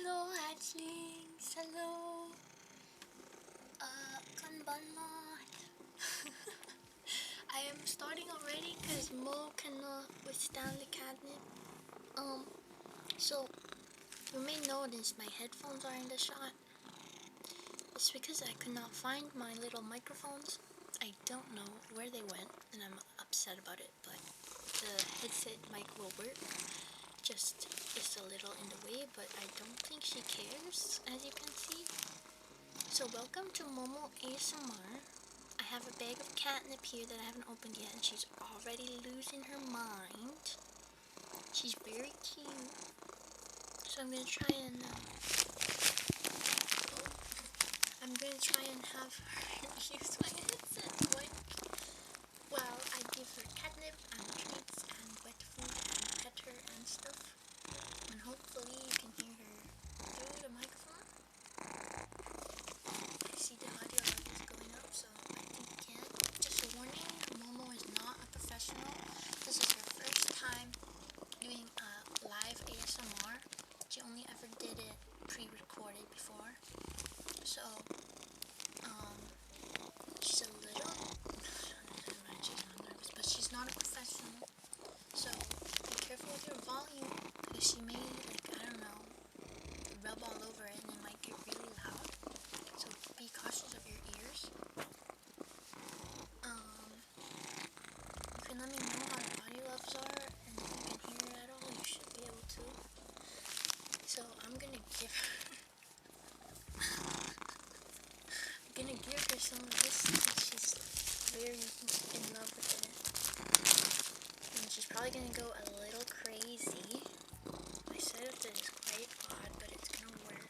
Hello hatchlings, hello. Konbanwa. I am starting already because Mo cannot withstand the catnip. So you may notice my headphones are in the shot. It's because I could not find my little microphones. I don't know where they went and I'm upset about it, but the headset mic will work. Just it's a little in the way, but I don't think she cares, as you can see. So welcome to Moemoe ASMR. I have a bag of catnip here that I haven't opened yet, and she's already losing her mind. She's very cute. So I'm gonna try and have her use my headset quick while I give her catnip and treats and wet food and pet her and stuff. And hopefully you can hear her through the microphone. I see the audio level is going up, so I think you can. Just a warning, Moemoe is not a professional. This is her first time doing live ASMR. She only ever did it pre-recorded before. So, she's a little, she's not nervous, but she's not a professional. So, be careful with your volume, because she may, I don't know, rub all over it and it might get really loud. So, be cautious of your ears. You can let me know how the audio levels are, and if you can hear it at all, you should be able to. So, I'm gonna give her some of this because she's very in love with it. And she's probably gonna go a little crazy. My setup is quite odd, but it's gonna work.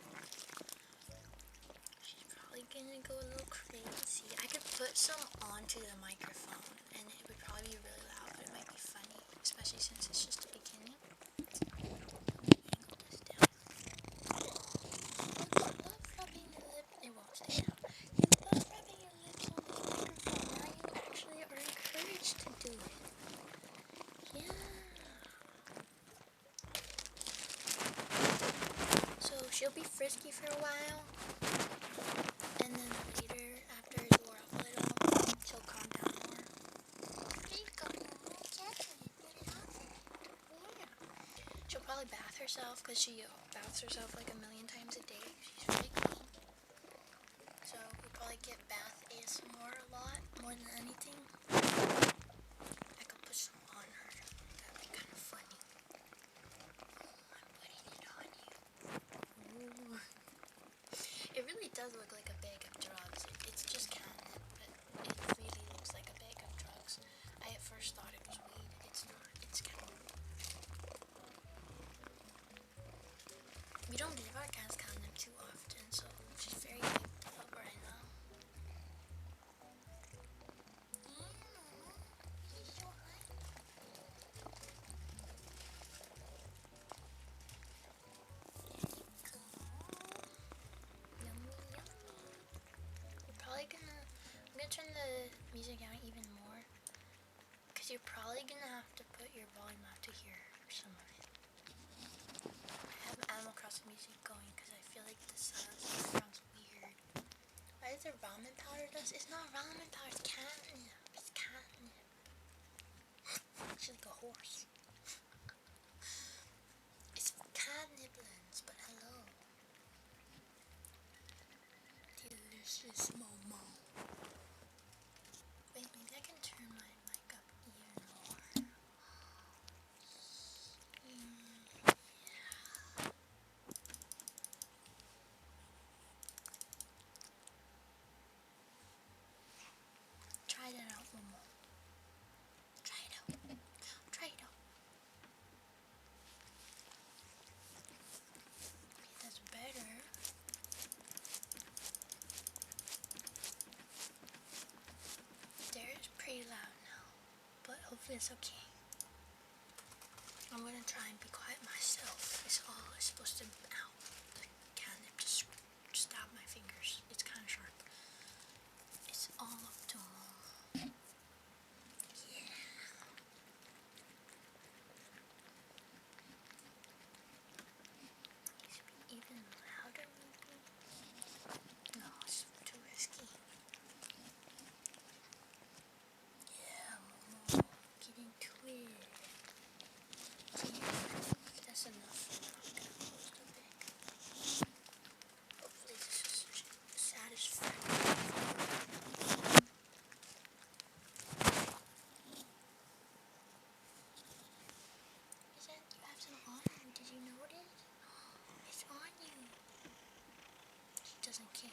She's probably gonna go a little crazy. I could put some onto the microphone and it would probably be really loud, but it might be funny, especially since it's just the beginning. Let me angle this down. Love rubbing your lip. It won't stay down. You love rubbing your lips on this microphone. Now you actually are encouraged to do it. Yeah. So she'll be frisky for a while, and then later, after it's wore off a little, she'll calm down more. There you go, Moemoe. Gently, get it off. Yeah. She'll probably bath herself, because she baths herself like a million times a day. She's really clean. So we'll probably get bath ASMR a lot, more than anything. I could put some on her. That'd be kind of funny. I'm putting it on you. Ooh. It really does look like a bag of drugs. It's just catnip, but it really looks like a bag of drugs. I at first thought it was weed. It's not. It's catnip. We don't give our cats catnip too often, so she's very hyped up right now. Yeah, Moemoe. She's so hyped. Yummy, yummy. I'm gonna turn the music down even more, because you're probably gonna have to put your volume out to hear some of it. I have Animal Crossing music going because I feel like the sounds weird. Why is there ramen powder dust? It's not ramen powder, it's catnip. It's catnip. She's like a horse. It's catnip lens, but hello. Delicious Moemoe. Wait, maybe I can turn my mic up even more. Yeah. Try that out, Moemoe. Try it out. Try it out. Okay, that's better. There is pretty loud now, but hopefully it's okay. I'm gonna try and be quiet myself. It's supposed to, ow, the catnip just stabbed my fingers. It's kind of sharp. It's all up to Moemoe. Yeah. It should be even doesn't care.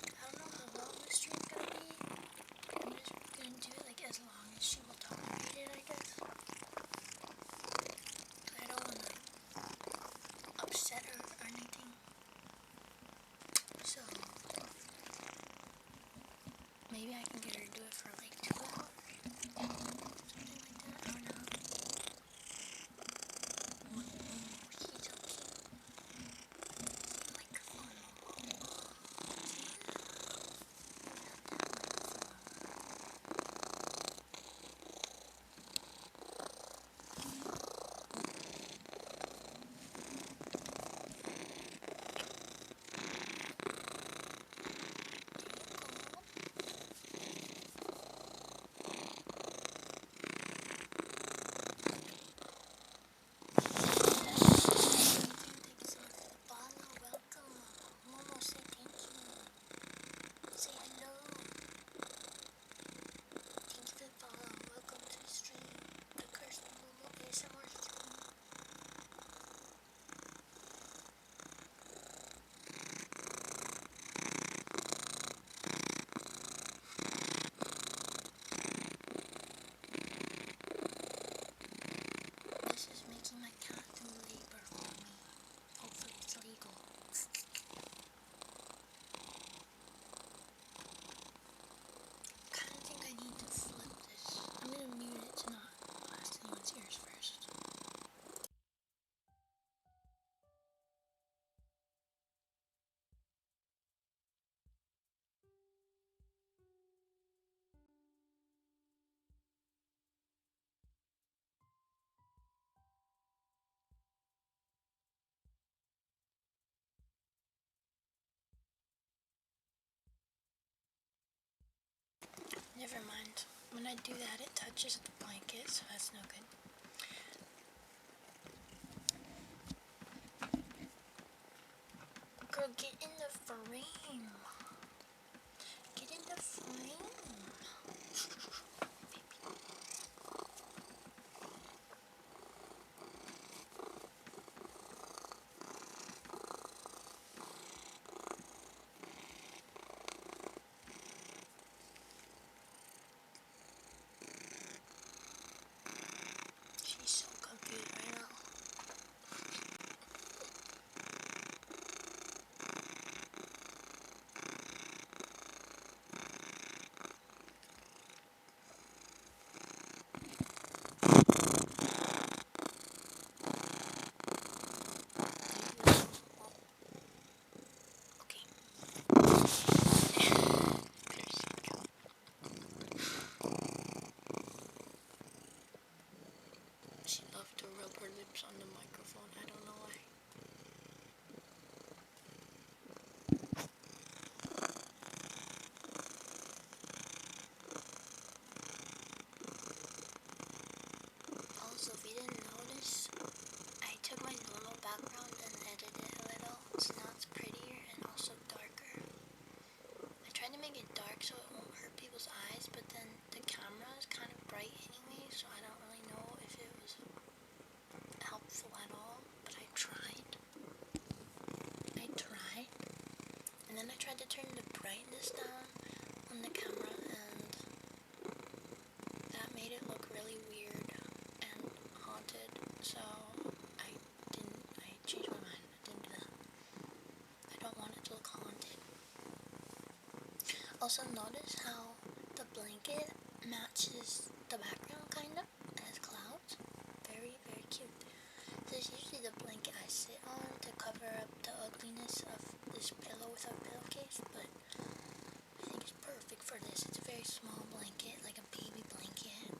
I don't know how long this stream's gonna be. I'm just gonna do it like as long as she will tolerate it, I guess. I don't want to upset her or anything. So maybe I can get her to do it for like 2 hours. Something like that. I don't know. She's so cute. Microphone. Welcome. Moemoe, say thank you. Say hello. Thank you for the follow. Welcome to the stream. The Cursed Moemoe ASMR stream. This is making my cat do labor for me. Hopefully it's legal. I kind of think I need to flip this. I'm gonna mute it to not blast anyone's ears first. Never mind. When I do that, it touches the blanket, so that's no good. Girl, get in the frame. Get in the frame. She's so confused right now. Okay. She loved to rub her lips on the microphone. I don't know why. Also, if you didn't notice, I took my normal background and edited it a little, so now it's prettier and also darker. I tried to make it dark so it won't hurt people's eyes, but then the camera is kind of bright anyway, so I don't really know if it was helpful at all, but I tried. And then I tried to turn the brightness down on the camera, and that made it look really weird and haunted, so I changed my mind. I didn't do that. I don't want it to look haunted. Also, notice how the blanket matches the background, kind of, as clouds. Very, very cute. This is usually the blanket I sit on to cover up the ugliness of this pillow without pillowcase, but I think it's perfect for this. It's a very small blanket, like a baby blanket.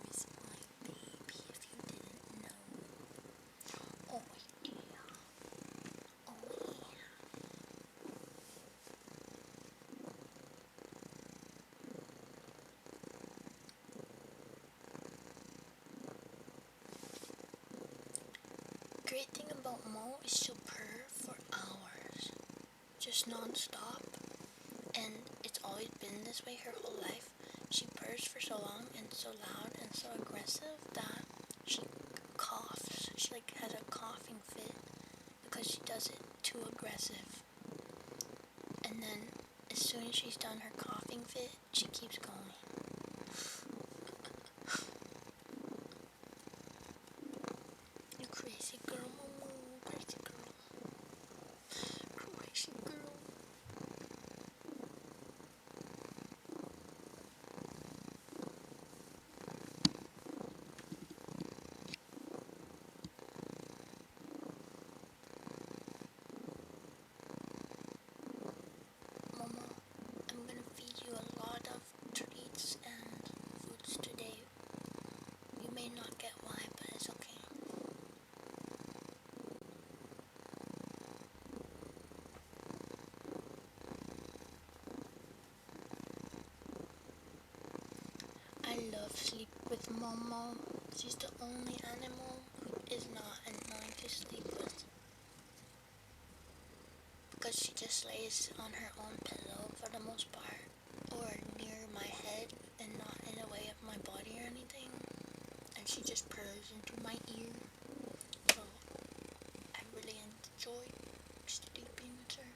It's my baby, if you didn't know. Oh yeah. Oh yeah. Great thing about Moe is she'll purr for hours, just non-stop, and it's always been this way her whole life. she purrs for so long and so loud and so aggressive that she coughs. She like has a coughing fit because she does it too aggressive. And then as soon as she's done her coughing fit, she keeps going. You crazy girl, Moemoe, crazy girl. Crazy girl. Moemoe, I'm gonna feed you a lot of treats and foods today. You may not get why, but it's okay. I love sleep with Moemoe. She's the only animal who is not annoying to sleep with. Because she just lays on her own pillow for the most part, or near my head and not in the way of my body or anything. And she just purrs into my ear. So I really enjoy sleeping with her.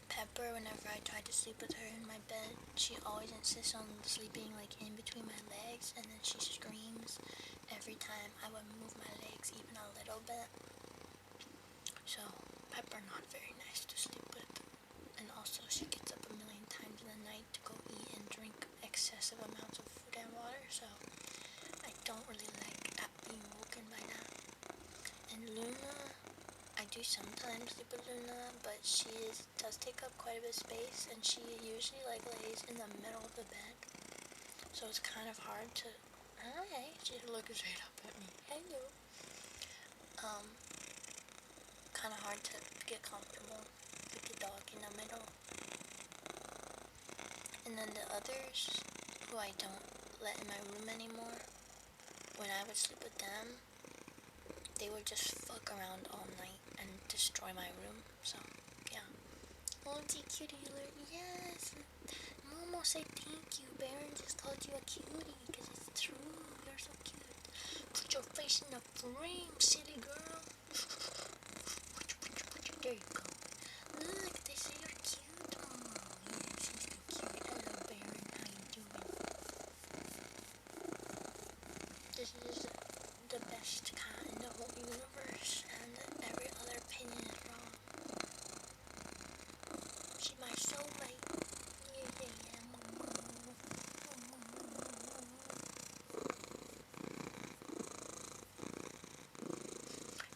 Pepper, whenever I try to sleep with her in my bed, she always insists on sleeping like in between my legs, and then she screams every time I would move my legs even a little bit. So Pepper not very nice to sleep with. And also she gets up a million times in the night to go eat and drink excessive amounts of food and water, so I don't really like being woken by that. And Luna, I do sometimes sleep with Luna, but she does take up quite a bit of space, and she usually like lays in the middle of the bed, so it's kind of hard to. Hi, she looks straight up at me. Hello. Kind of hard to get comfortable with the dog in the middle. And then the others, who I don't let in my room anymore, when I would sleep with them, they would just fuck around all night and destroy my room. So, yeah. OMG cutie alert, yes! Moemoe, say thank you. Baron just called you a cutie, because it's true. You're so cute. Put your face in the frame, silly girl. There you go. Look, they say you're cute, Moemoe. Yeah, she's so cute. Hello, Baron. How you doing? This is the best cat in the whole universe, and every other opinion is wrong. She's my soulmate. Yeah, Moemoe.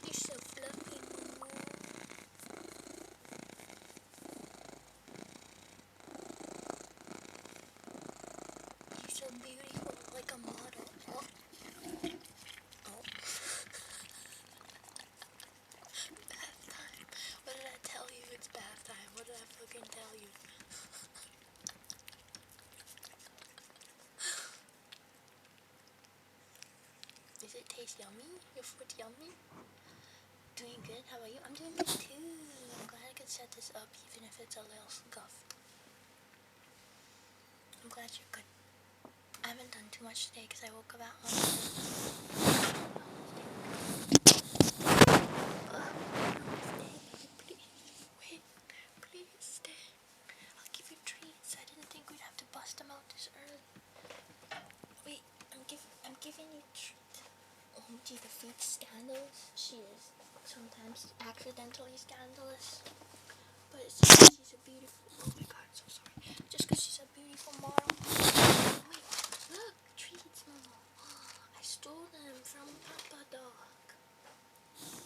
You're so fluffy, Moemoe. You're so beautiful, like a model. Oh. Oh. Bath time. What did I tell you? It's bath time. What did I fucking tell you? Does it taste yummy? Your food yummy? Doing good? How about you? I'm doing good too. I'm glad I could set this up even if it's a little scuffed. I'm glad you're good. I haven't done too much today because I woke up at Wait, please stay. I'll give you treats. I didn't think we'd have to bust them out this early. Wait, I'm giving you treats. OMG, the feet's scandalous. She is sometimes accidentally scandalous. But it's just because she's a beautiful. Oh my god, so sorry. Just because she's a beautiful model. Wait, look, treats, Moemoe. I stole them from Papa Dog.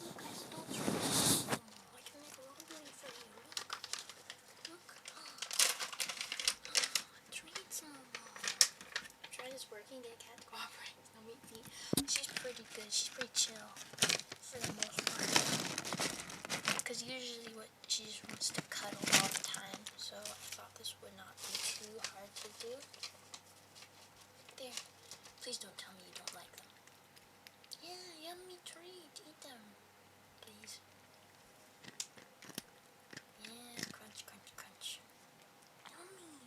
Look, I stole treats. I can make robbery for you. Look. Treats, Moemoe. Try this working day cat cooperates. No meat feet. She's pretty good. She's pretty chill for the most part. Because usually she just wants to cuddle all the time. So I thought this would not be too hard to do. There. Please don't tell me you don't like them. Yeah, yummy treat. Eat them. Please. Yeah, crunch, crunch, crunch. Yummy,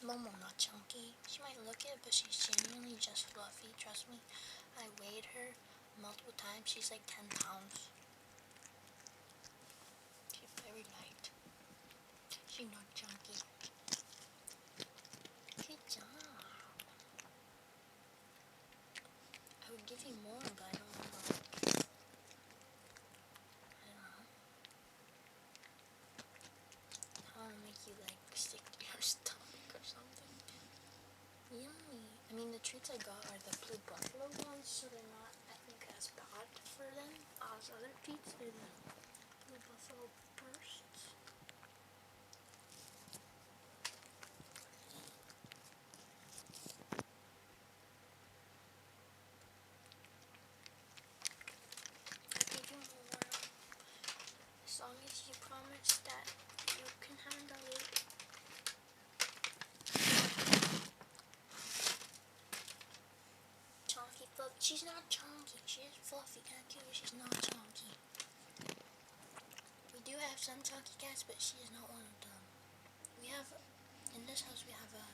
Moemoe not chunky. She might look it, but she's genuinely just fluffy. Trust me. I weighed her multiple times. She's like 10 pounds. She's very light. She's not chunky. Good job. I would give you more, but I don't know. I want to make you like stick to your stomach or something. Yummy. I mean, the treats I got are the blue buffalo ones, so they're not, I think, as bad for them as other treats. They're the blue buffalo bursts. I'll give you more, as long as you promise that you can handle it. Chunky fluffy. She's not chunky. She is fluffy. Can't kill her. She's not chunky. We do have some chunky cats, but she is not one of them. We have, in this house, we have a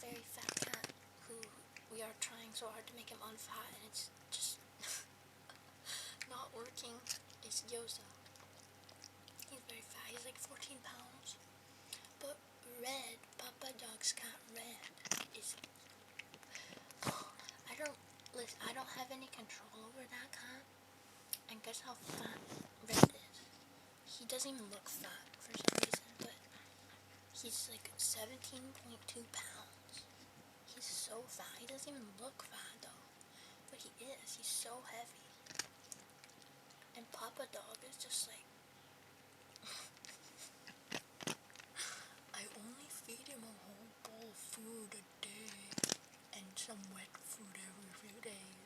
very fat cat who we are trying so hard to make him unfat, and it's just not working. It's Yosa. He's very fat. He's like 14 pounds. But Red, Papa Dog's cat Red, is... I don't have any control over that cat. And guess how fat Red is? He doesn't even look fat for some reason, but he's like 17.2 pounds. He's so fat. He doesn't even look fat though, but he is. He's so heavy. And Papa Dog is just like, I only feed him a whole bowl of food a day and some wet food every few days.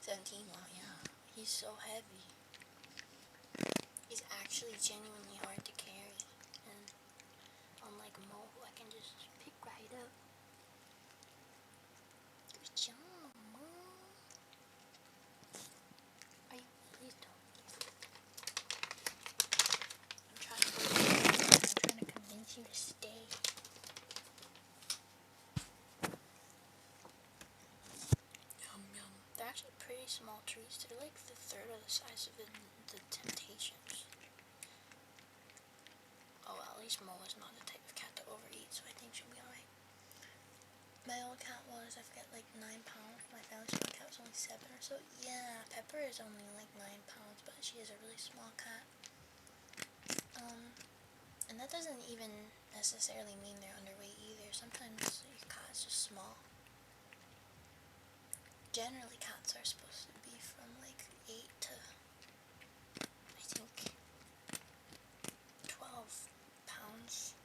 17, wow, yeah. He's so heavy. He's actually genuinely hard to carry. And unlike Moe, who I can just pick right up. Good job, Moe. Please don't. I'm trying to convince you to stay. Yum yum. They're actually pretty small treats. They're like the third of the size of the Temptations. Oh well, at least Moe is not the type of cat to overeat, so I think she'll be alright. My old cat was, I forget, like 9 pounds. My family's old cat was only 7 or so. Yeah, Pepper is only like 9 pounds, but she is a really small cat. And that doesn't even necessarily mean they're underweight either. Sometimes your cat is just small. Generally, cats are supposed to be from like 8 to, I think, 12 pounds.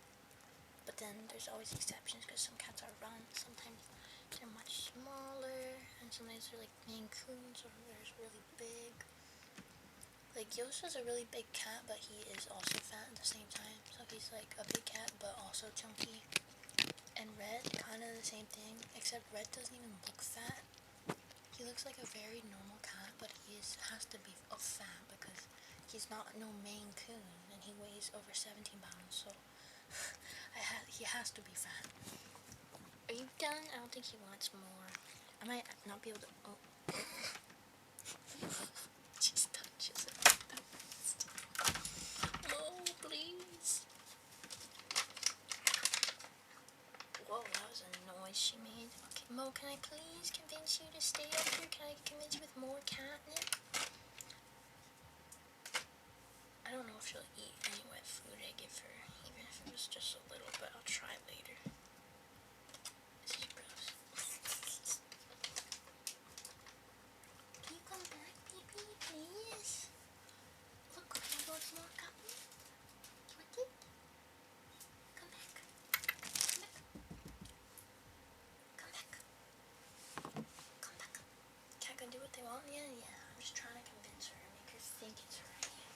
But then there's always exceptions because some cats are runs. Sometimes they're much smaller, and sometimes they're like Maine Coons, or they're really big. Like Yosa's a really big cat, but he is also fat at the same time. So he's like a big cat, but also chunky. And Red, kind of the same thing, except Red doesn't even look fat. He looks like a very normal cat, but he has to be fat because he's not no Maine Coon, and he weighs over 17 pounds. So he has to be fat. Are you done? I don't think he wants more. I might not be able to. Oh. Just touches it. Oh, please. Whoa, that was a noise she made. Okay, Moe, can I please convince you to stay up here? Can I convince you with more catnip? I don't know if she'll eat any wet food I give her, even if it was just a little, but I'll try later. This is gross. Can you come back, baby, please? Look, can I go with more cotton? You want it? Come back. Come back. Come back. Come back. Cat gonna do what they want? Yeah, yeah. I'm just trying to convince her and make her think it's her idea.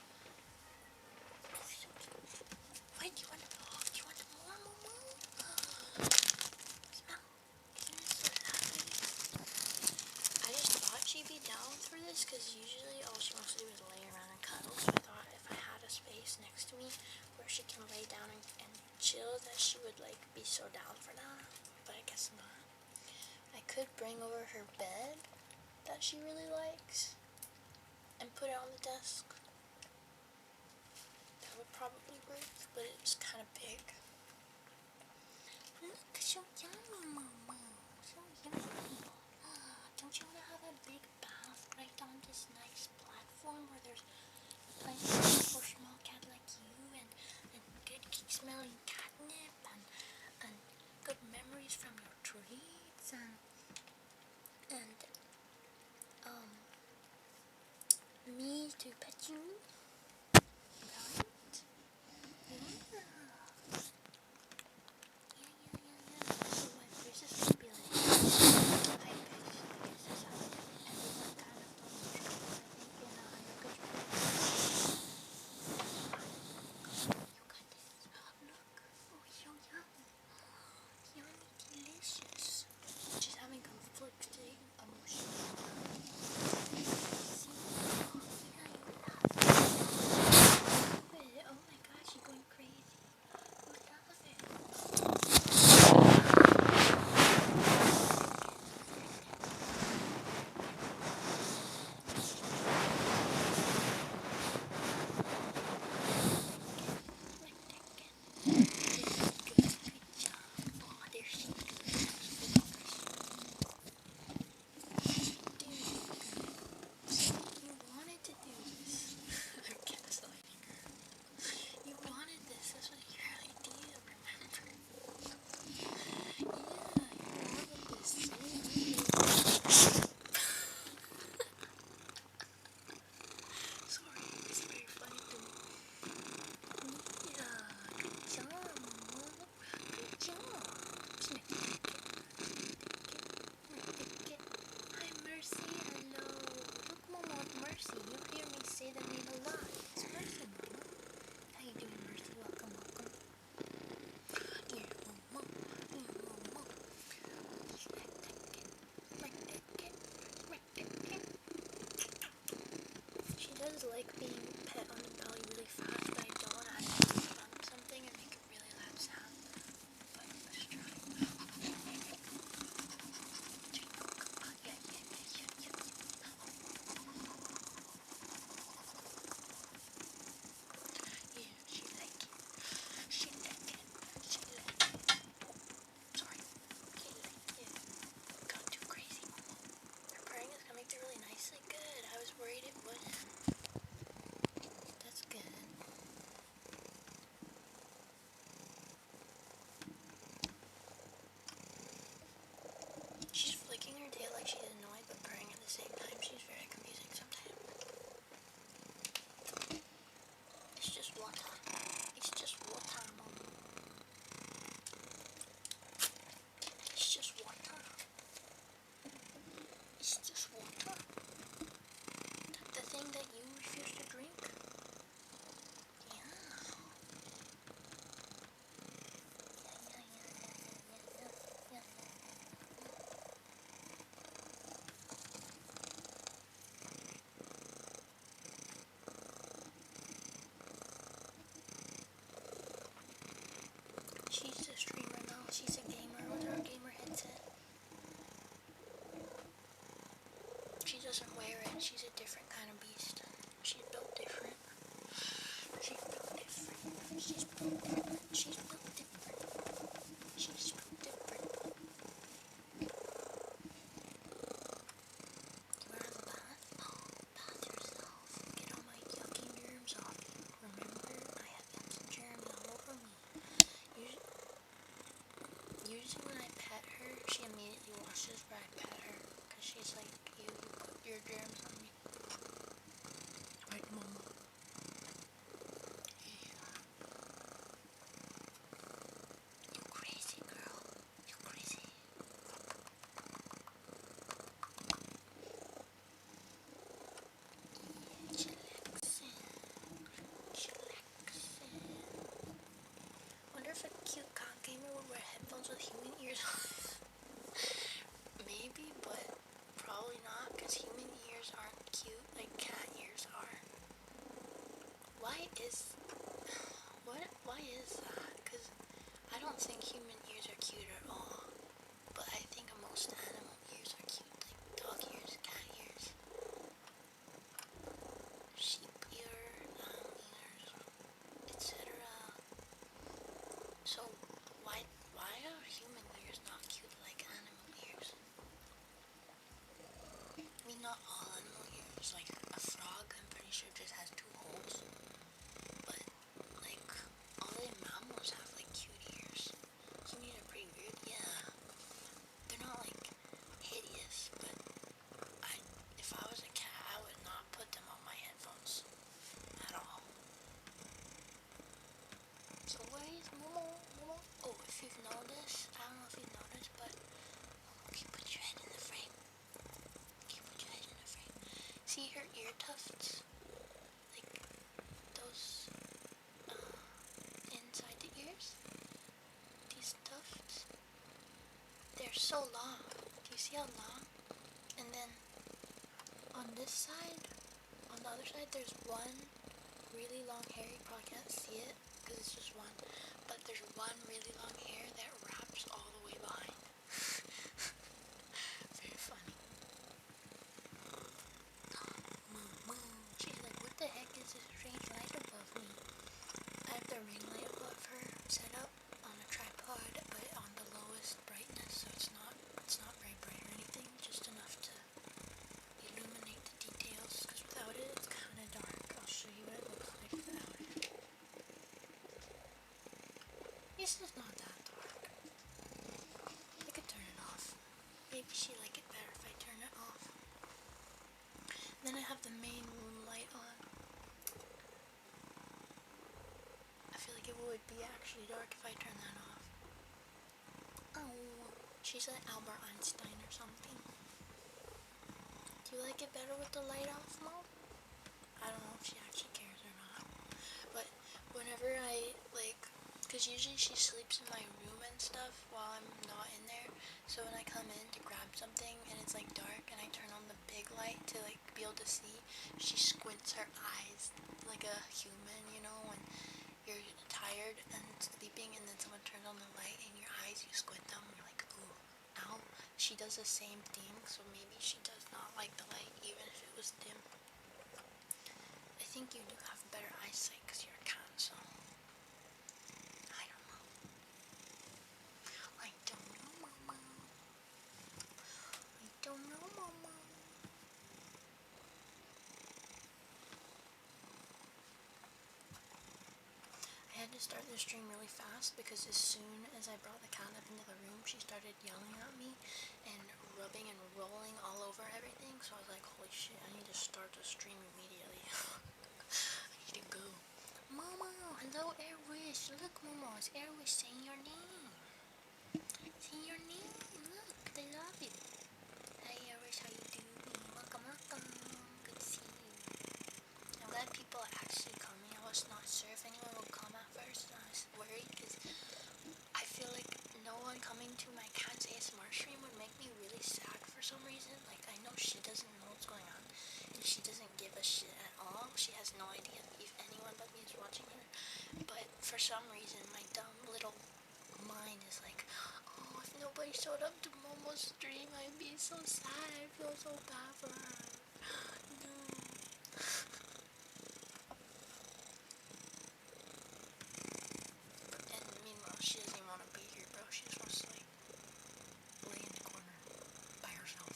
Wait, do you want more, Moemoe? Smell. Isn't it so lovely? I just thought she'd be down for this because usually all she wants to do is lay around and cuddle. So I thought if I had a space next to me where she can lay down and chill that she would like be so down for that, but I guess not. I could bring over her bed that she really likes and put it on the desk. That would probably work, but it's kind of big. Look, so yummy, Momo. So yummy. Don't you want to have a big bath right on this nice platform where there's plenty of room for small cat like you and good smelling catnip and good memories from your treats and me to pet you, right? Yeah. So my voice is gonna be like high pitched, I guess is how everyone kind of told me to, I think in a higher pitch voice. You got this. Look. Oh, so yummy. Yummy, delicious. She's having conflicting emotions. Oh my gosh, she's going crazy. You love it. Good job. Oh, there she goes. You wanted to do this. I'm gaslighting her. You wanted this. This was your idea, remember? Yeah, you wanted this. Sorry, it's very funny to me. Yeah, good job, Momo. Good job. Hi, Mercy. Hello. Look, Momo, Mercy. You hear me say the name a lot. It's Mercy, Momo. How you doing, Mercy? Welcome, welcome. Here, Momo. Here, Momo. She does like being pet on the belly really fast, but I don't want to accidentally bump something and make a really loud sound. But let's try. Yeah, she like it. She like it. She like it. Sorry. She like it. Got too crazy. Her purring is coming through really nicely. Good. I was worried it wouldn't. That's good. She's flicking her tail like she's annoyed but purring at the same time. She's very confusing sometimes. It's just water. It's just water, Mom. It's just water. It's just water. The thing that you refuse to drink? Yeah. She's a streamer now. She's a gamer with her gamer headset. She doesn't wear it. She's a different kind of beast. She's built different. She's built different. She's built different. She's built different. She's built different. You wanna have a bath? Oh, bath yourself. Get all my yucky germs off you. Remember, I have yucky germs all over me. Usually when I pet her, she immediately washes where I pet her. Because she's like, you put your germs on me. Right, Momo? Yeah. You crazy girl. You crazy. Chillaxin. Chillaxin. Wonder if a cute cock gamer would wear headphones with human ears on. Maybe, but probably not, because human ears aren't cute like cat ears are. Why is that? Because not all animal ears. Like a frog, I'm pretty sure just has 2 holes. But like all the mammals have like cute ears. Some ears are pretty weird. Yeah, they're not like hideous, but if I was a cat, I would not put them on my headphones at all. So where is Moemoe? Oh, if you've noticed, I don't know if you've noticed, but okay, put your head in the frame. Okay, put your head in the frame. See her ear tufts? Like those inside the ears? These tufts? They're so long. Do you see how long? And then on this side, on the other side, there's one really long hair. You probably can't see it because it's just one. But there's one really long hair that wraps all the way behind. Very funny. She's like, what the heck is this strange light above me? I have the ring light above her set up on a tripod, but on the lowest brightness, so it's not very bright or anything, just enough to illuminate the details, because without it, it's kind of dark. I'll show you what it looks like without it. This is not that dark. I could turn it off. Maybe she'd like it better if I turn it off. Then I have the main room light on. I feel like it would be actually dark if I turn that off. Oh, she's like Albert Einstein or something. Do you like it better with the light off, Mom? I don't know if she actually cares or not. But whenever I, because usually she sleeps in my room and stuff while I'm not in there. So when I come in to grab something and it's like dark and I turn on the big light to like be able to see, she squints her eyes like a human, you know, when you're tired and sleeping and then someone turns on the light and your eyes, you squint them, you're like, ooh, ow. She does the same thing, so maybe she does not like the light even if it was dim. I think you do have better eyesight because you're a cat, so I don't know. I don't know, Mama. I don't know, Mama. I had to start the stream really fast because as soon as I brought the cat up into the room, she started yelling at me and rubbing and rolling all over everything. So I was like, holy shit, I need to start the stream immediately. I need to go. Momo, hello Airwish. Look, Momo, it's Airwish saying your name. Saying your name. Look, they love you. Hey Airwish, how you doing? Welcome, welcome. Good to see you. I'm glad people are actually coming. I was not sure if anyone would come at first. I was worried because I feel like no one coming to my cat's ASMR stream would make me really sad for some reason. Like, I know she doesn't know what's going on and she doesn't give a shit at all. She has no idea if anyone but me is watching her. But for some reason, my dumb little mind is like, oh, if nobody showed up to Momo's stream, I'd be so sad. I feel so bad for her. No. And meanwhile, she doesn't even want to be here, bro. She just wants to, like, lay in the corner by herself.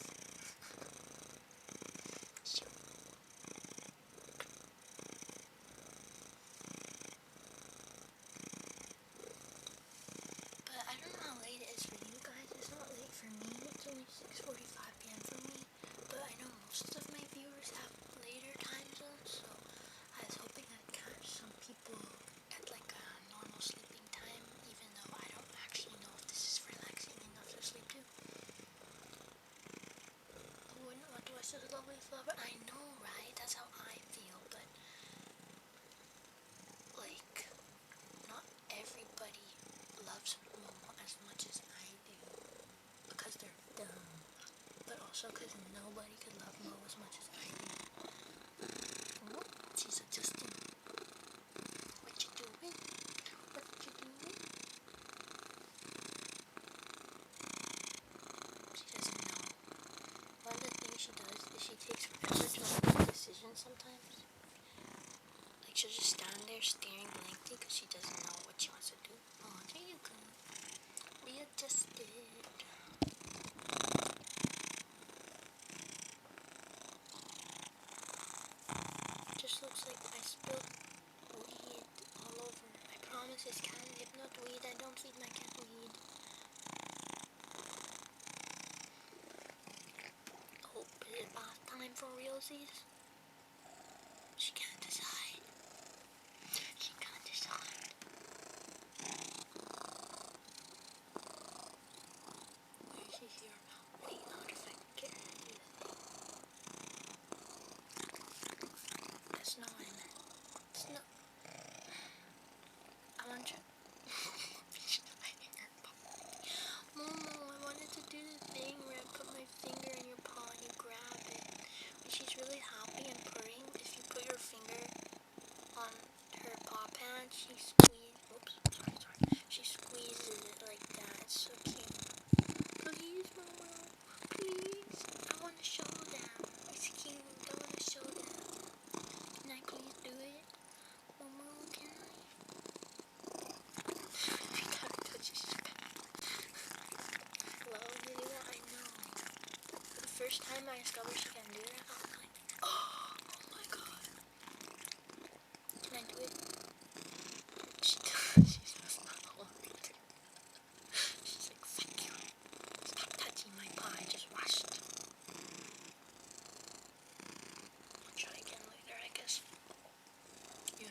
But I don't know how late it is for you guys. It's not late for me. It's only 6:45 p.m. for me. But I know most of my viewers have later time zones, so I was hoping I'd catch some people at like a normal sleeping time, even though I don't actually know if this is relaxing enough to sleep to. I wouldn't want to watch this lovely flower. I know, right? That's how I feel, but like, not everybody loves Momo as much as I do because they're dumb, but also because nobody could love Mo as much as I do. Oh, she's adjusting. What you doing? What you doing? She doesn't know. One of the things she does is she takes forever to make decisions sometimes. Like, she'll just stand there staring blankly because she doesn't know what she wants to do. Oh, there you go. We adjusted. This looks like I spilled weed all over. I promise it's catnip, not weed. I don't feed my cat weed. Oh, is it bath time for realsies? She can't decide. She can't decide. Where is she here? Wait, not if I can get her to do the thing. That's not what I meant. It's not. I want you. She's hiding her paw. Moemoe, I wanted to do the thing where I put my finger in your paw and you grab it. When she's really happy and purring, if you put your finger on her paw pad, she squeezes. Oops, sorry. She squeezes it like that. It's so cute. Please, Moemoe, please. I want to show them. It's cute. I want to show them. Can I please do it? Moemoe, can I? Every time I touch it, she's back. Hello, video. I know. The first time I discovered she can do it, I was like, oh my god. Can I do it? She does. She's just not allowing to. She's like, fuck you. Stop touching my paw. I just washed. I'll try again later, I guess. Yeah.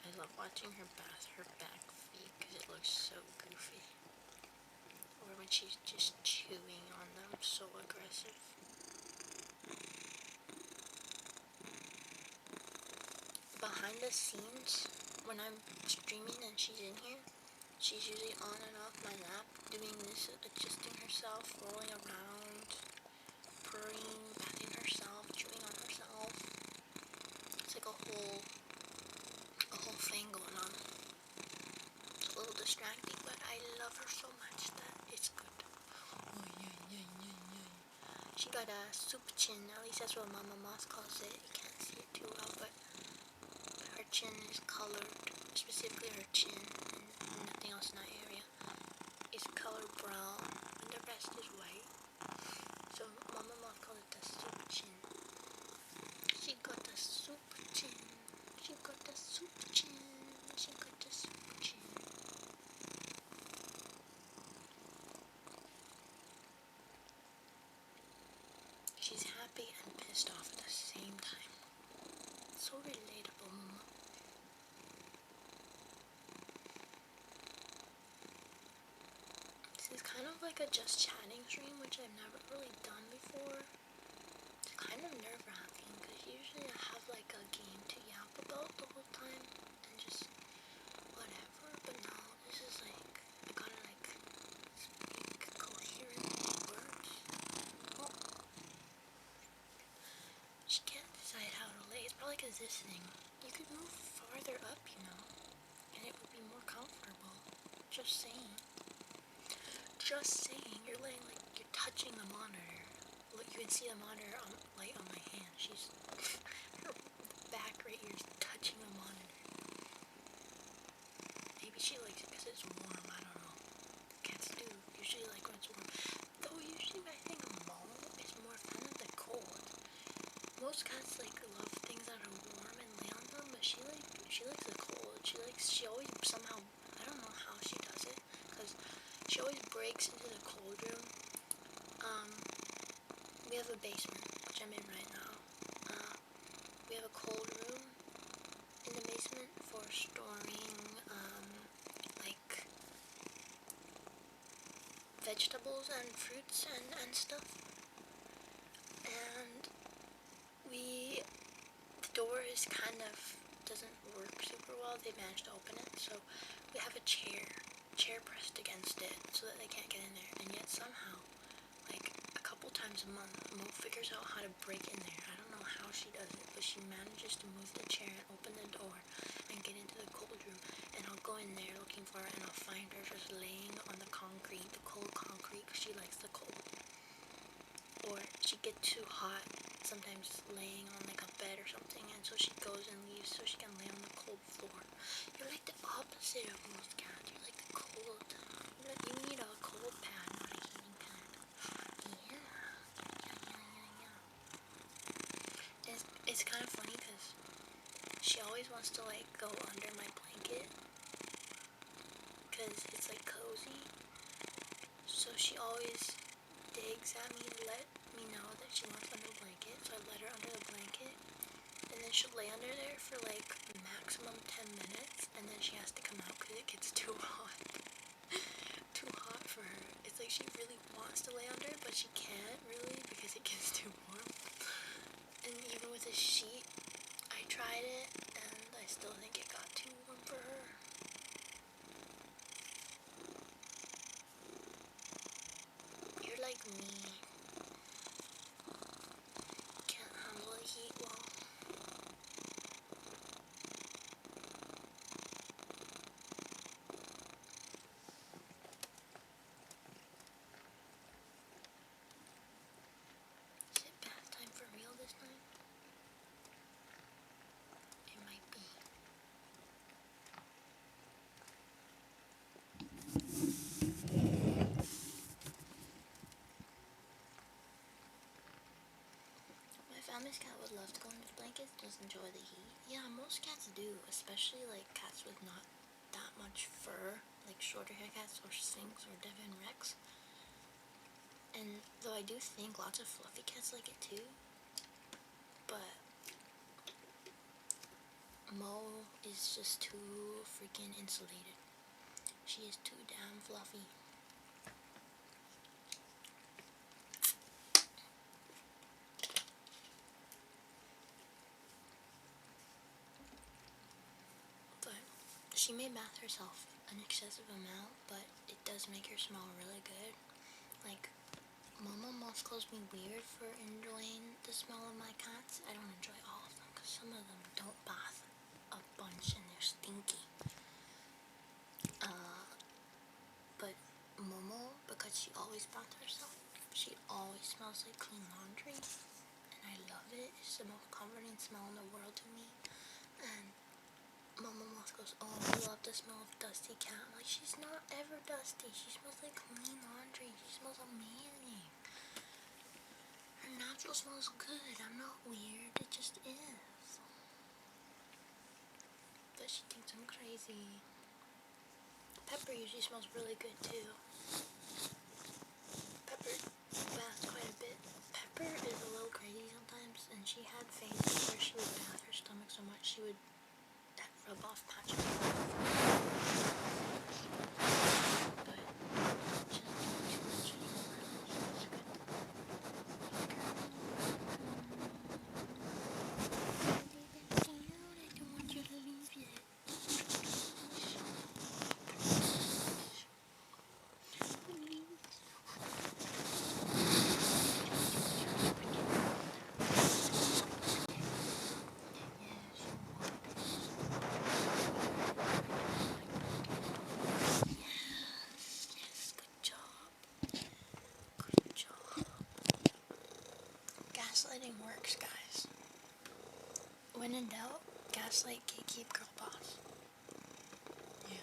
I love watching her back feet because it looks so goofy. Or when she's just chewing on them, so aggressive. Behind the scenes, when I'm streaming and she's in here, she's usually on and off my lap, doing this, adjusting herself, rolling around, purring, patting herself, chewing on herself. It's like a whole thing going on. It's a little distracting, but I love her so much that it's good. Oh yeah. She got a soup chin, at least that's what Mama Moth calls it. You can't see it too well, but her chin is colored, specifically her chin, and nothing else in that area, is colored brown, and the rest is white. So Mama Moth called it the soup chin. She got the soup chin. She got the soup chin. She got the soup chin. She's happy and pissed off at the same time. So relatable, Mama. This is kind of like a just chatting stream, which I've never really done before. It's kind of nerve-wracking because usually I have like a game to yap about the whole time and just whatever, but now this is like I gotta like speak coherent words. Oh. She can't decide how to lay. It's probably because this thing, you could move farther up, you know, and it would be more comfortable. Just saying. Just saying. You're laying like you're touching the monitor. Look, you can see the monitor on my hand. She's her back right here is touching the monitor. Maybe she likes it because it's warm. I don't know. Cats do usually like when it's warm. Though usually I think Moe is more fan of the cold. Most cats like love things that are warm and lay on them, but she likes the cold. She always somehow, I don't know how she does it, because she always breaks into the cold room. We have a basement, which I'm in right now. We have a cold room in the basement for storing like vegetables and fruits and stuff. And the door is kind of doesn't work super well. They managed to open it, so we have a chair pressed against it so that they can't get in there. And yet somehow, like a couple times a month, Mo figures out how to break in there. I don't know how she does it, but she manages to move the chair and open the door and get into the cold room. And I'll go in there looking for her, and I'll find her just laying on the concrete, the cold concrete, because she likes the cold. Or she gets too hot, sometimes laying on like a bed or something, and so she goes and leaves so she can lay on the cold floor. You're like the opposite of most wants to like go under my blanket because it's like cozy. So she always digs at me to let me know that she wants under the blanket. So I let her under the blanket, and then she'll lay under there for like maximum 10 minutes, and then she has to come out because it gets too hot. Too hot for her. It's like she really wants to lay under, but she can't really because it gets too warm. And even with a sheet, I tried it, and I still think it got too warm for her. You're like me. Can't handle the heat well. Is it bath time for real this time? It might be. My family's cat would love to go under the blankets, just enjoy the heat. Yeah, most cats do, especially like cats with not that much fur, like shorter hair cats or Sphinx or Devon Rex. And though I do think lots of fluffy cats like it too, but Moe is just too freaking insulated. She is too damn fluffy. But she may bath herself an excessive amount, but it does make her smell really good. Like, Moemoe most calls me weird for enjoying the smell of my cats. I don't enjoy all of them because some of them don't bath a bunch and they're stinky. But Moemoe, because she always baths herself, she always smells like clean laundry, and I love it. It's the most comforting smell in the world to me. And Moemoe goes, "Oh, I love the smell of dusty cat." I'm like, she's not ever dusty. She smells like clean laundry. She smells amazing. Her natural smells good. I'm not weird. It just is. But she thinks I'm crazy. Pepper usually smells really good too. Pepper baths quite a bit. Pepper is a little crazy sometimes, and she had phases where she would bath her stomach so much she would rub off patches of her. But she doesn't do too much anymore. She's good. I don't want you to leave yet. Gaslighting works, guys. When in doubt, gaslight, gatekeep, girl boss. Yeah.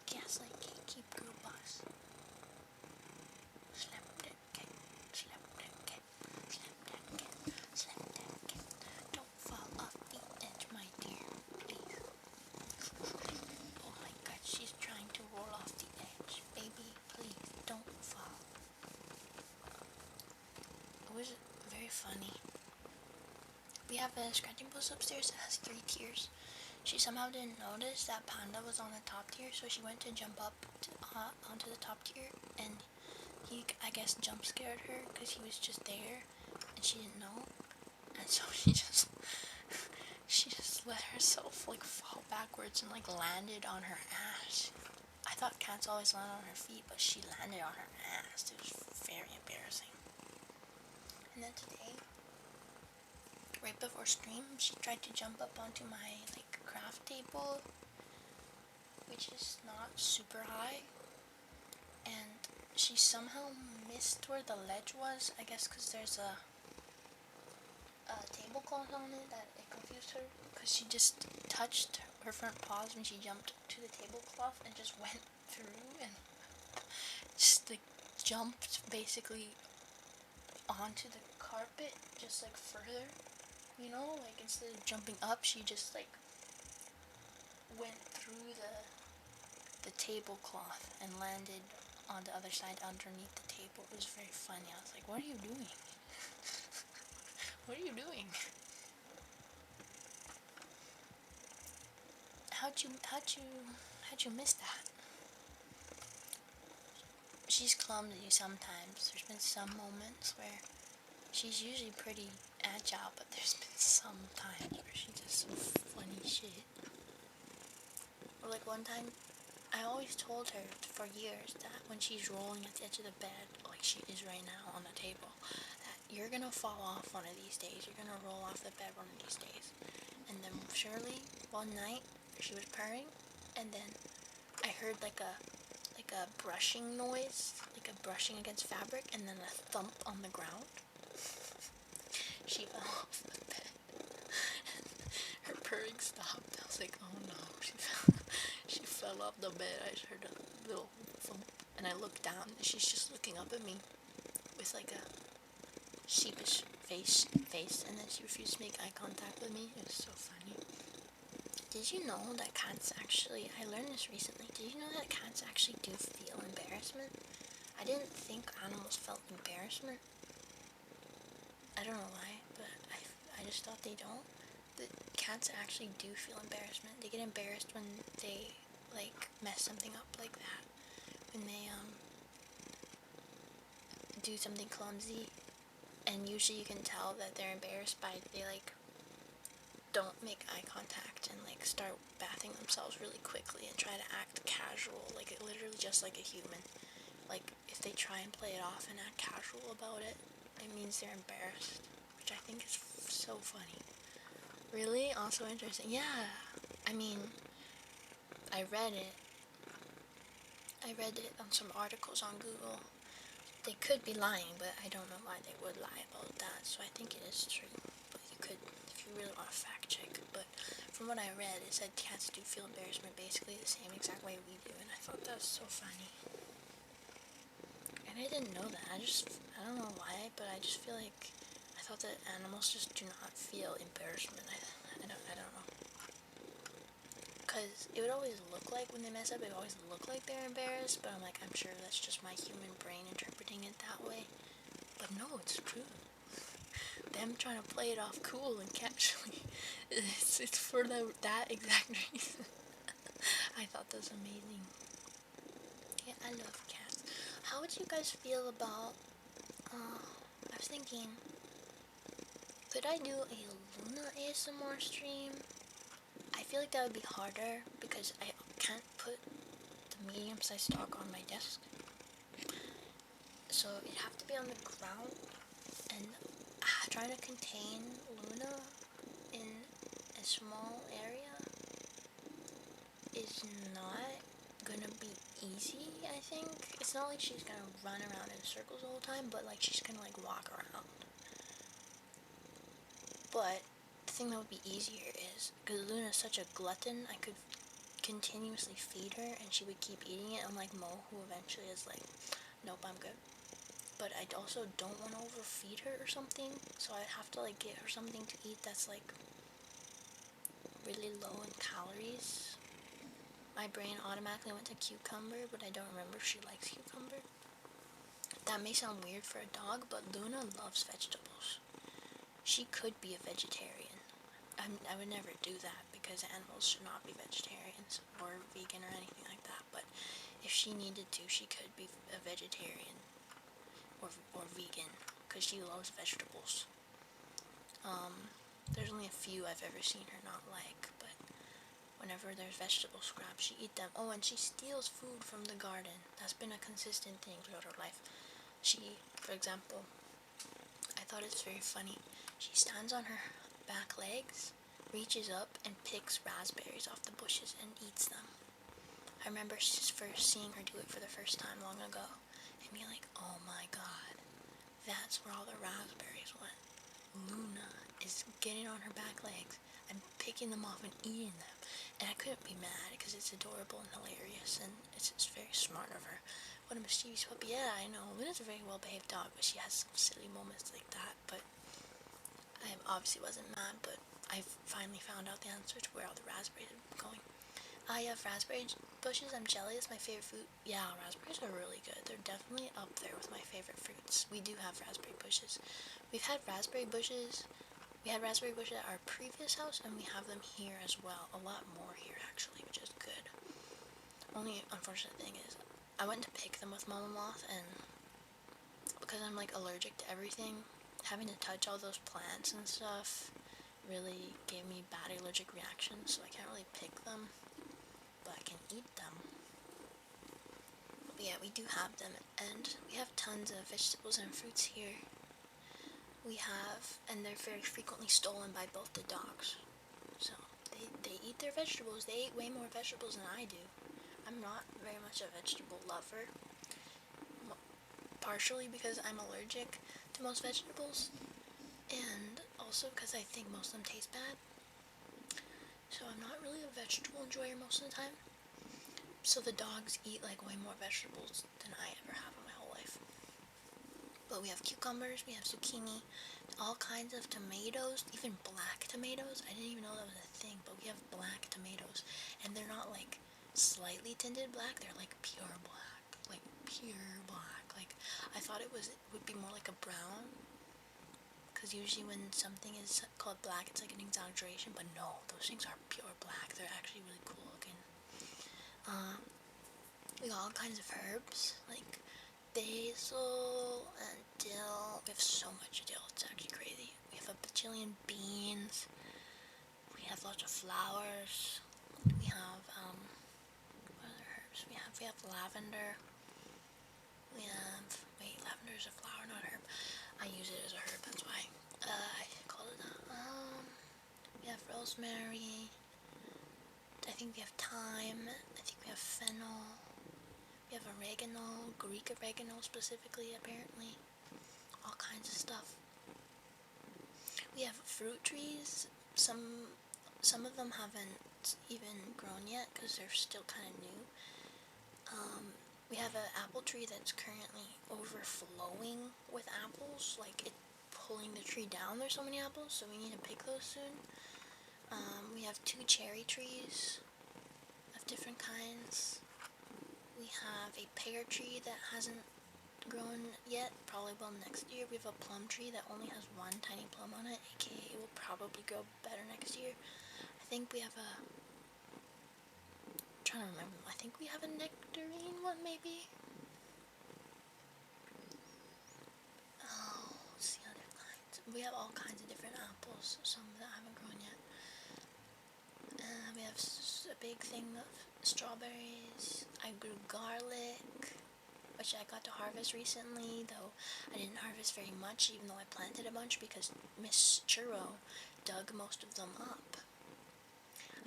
Gaslight, gatekeep, girl boss. Slap that cat, slap that cat, slap that cat, slap that cat. Don't fall off the edge, my dear, please. Oh my god, she's trying to roll off the edge. Baby, please, don't fall. It was very funny. We have a scratching post upstairs that has 3 tiers. She somehow didn't notice that Panda was on the top tier, so she went to jump up onto the top tier, and he, I guess, jump scared her because he was just there, and she didn't know, and so she just let herself like fall backwards and like landed on her ass. I thought cats always land on her feet, but she landed on her ass. It was very embarrassing. And then today, right before stream, she tried to jump up onto my like craft table, which is not super high, and she somehow missed where the ledge was. I guess because there's a tablecloth on it that it confused her, because she just touched her front paws when she jumped to the tablecloth and just went through and just like jumped basically onto the carpet just like further, you know, like instead of jumping up, she just like went through the tablecloth and landed on the other side underneath the table. It was very funny. I was like, what are you doing? What are you doing? How'd you miss that? She's clumsy sometimes. There's been some moments where she's usually pretty agile, but there's been some times where she does some funny shit. Or like one time, I always told her for years that when she's rolling at the edge of the bed, like she is right now on the table, that you're gonna fall off one of these days. You're gonna roll off the bed one of these days. And then surely one night she was purring, and then I heard like a brushing noise, like a brushing against fabric, and then a thump on the ground. She fell off the bed. Her purring stopped. I was like, oh no, she fell off the bed. I just heard a little thump, and I looked down, and she's just looking up at me with like a sheepish face, and then she refused to make eye contact with me. It was so funny. Did you know that cats actually, I learned this recently, did you know that cats actually do feel embarrassment? I didn't think animals felt embarrassment. I don't know why, but I just thought they don't. But cats actually do feel embarrassment. They get embarrassed when they, like, mess something up like that. When they, do something clumsy. And usually you can tell that they're embarrassed by, they, like, don't make eye contact and like start bathing themselves really quickly and try to act casual, like it literally just like a human. Like if they try and play it off and act casual about it, it means they're embarrassed, which I think is so funny. Really? Also interesting. Yeah. I mean, I read it on some articles on Google. They could be lying, but I don't know why they would lie about that, so I think it is true. But you could, if you really want to fact check. But from what I read, it said cats do feel embarrassment basically the same exact way we do, and I thought that was so funny. And I didn't know that. I don't know why, but I just feel like I thought that animals just do not feel embarrassment. I don't know. Because it would always look like when they mess up, it would always look like they're embarrassed, but I'm like, I'm sure that's just my human brain interpreting it that way. But no, it's true. Them trying to play it off cool and casually, it's for that exact reason. I thought that was amazing. Yeah, I love cats. How would you guys feel about, I was thinking, could I do a Luna ASMR stream? I feel like that would be harder because I can't put the medium-sized dog on my desk. So it'd have to be on the ground, and trying to contain Luna in a small area is not gonna be easy, I think. It's not like she's gonna run around in circles all the time, but like she's gonna like walk around. But the thing that would be easier is, because Luna's such a glutton, I could continuously feed her and she would keep eating it, unlike Moe, who eventually is like, nope, I'm good. But I also don't want to overfeed her or something, so I'd have to like get her something to eat that's like really low in calories. My brain automatically went to cucumber, but I don't remember if she likes cucumber. That may sound weird for a dog, but Luna loves vegetables. She could be a vegetarian. I would never do that because animals should not be vegetarians or vegan or anything like that, but if she needed to, she could be a vegetarian or vegan because she loves vegetables. There's only a few I've ever seen her not like, but whenever there's vegetable scraps, she eats them. Oh, and she steals food from the garden. That's been a consistent thing throughout her life. She, for example, I thought it's very funny. She stands on her back legs, reaches up, and picks raspberries off the bushes and eats them. I remember first seeing her do it for the first time long ago, and being like, oh my god, that's where all the raspberries went. Luna is getting on her back legs and picking them off and eating them. And I couldn't be mad because it's adorable and hilarious, and it's very smart of her. What a mischievous puppy. Yeah, I know. Luna's a very well-behaved dog, but she has some silly moments like that. But I obviously wasn't mad, but I finally found out the answer to where all the raspberries are going. I have raspberry bushes. I'm jealous. My favorite fruit. Yeah, raspberries are really good. They're definitely up there with my favorite fruits. We do have raspberry bushes. We've had raspberry bushes. We had raspberry bushes at our previous house, and we have them here as well. A lot more here, actually, which is good. Only unfortunate thing is, I went to pick them with Moemoe, and because I'm like allergic to everything, having to touch all those plants and stuff really gave me bad allergic reactions, so I can't really pick them. But I can eat them. But yeah, we do have them, and we have tons of vegetables and fruits here. We have, and they're very frequently stolen by both the dogs. So they eat their vegetables. They eat way more vegetables than I do. I'm not very much a vegetable lover, partially because I'm allergic to most vegetables, and also because I think most of them taste bad. So I'm not really a vegetable enjoyer most of the time. So the dogs eat like way more vegetables than I ever have in my whole life. But we have cucumbers, we have zucchini, all kinds of tomatoes, even black tomatoes. I didn't even know that was a thing, but we have black tomatoes. And they're not like slightly tinted black, they're like pure black. Like pure black. Like I thought it would be more like a brown. Because usually when something is called black, it's like an exaggeration. But no, those things are pure black. They're actually really cool looking. We got all kinds of herbs, like basil and dill. We have so much dill, it's actually crazy. We have a bajillion beans. We have lots of flowers. We have, what other herbs? We have lavender. Wait, lavender is a flower, not a herb. I use it as a herb, that's why. I call it that. We have rosemary. I think we have thyme. I think we have fennel. We have oregano, Greek oregano specifically, apparently. All kinds of stuff. We have fruit trees. Some of them haven't even grown yet because they're still kind of new. We have an apple tree that's currently overflowing with apples, like it pulling the tree down. There's so many apples, so we need to pick those soon. We have 2 cherry trees of different kinds. We have a pear tree that hasn't grown yet, probably will next year. We have a plum tree that only has 1 tiny plum on it, aka it will probably grow better next year. I think we have I'm trying to remember, I think we have a nectarine one maybe? Oh, let's see other kinds. We have all kinds of different apples, some that haven't grown yet. We have a big thing of strawberries. I grew garlic, which I got to harvest recently, though I didn't harvest very much, even though I planted a bunch, because Miss Churro dug most of them up.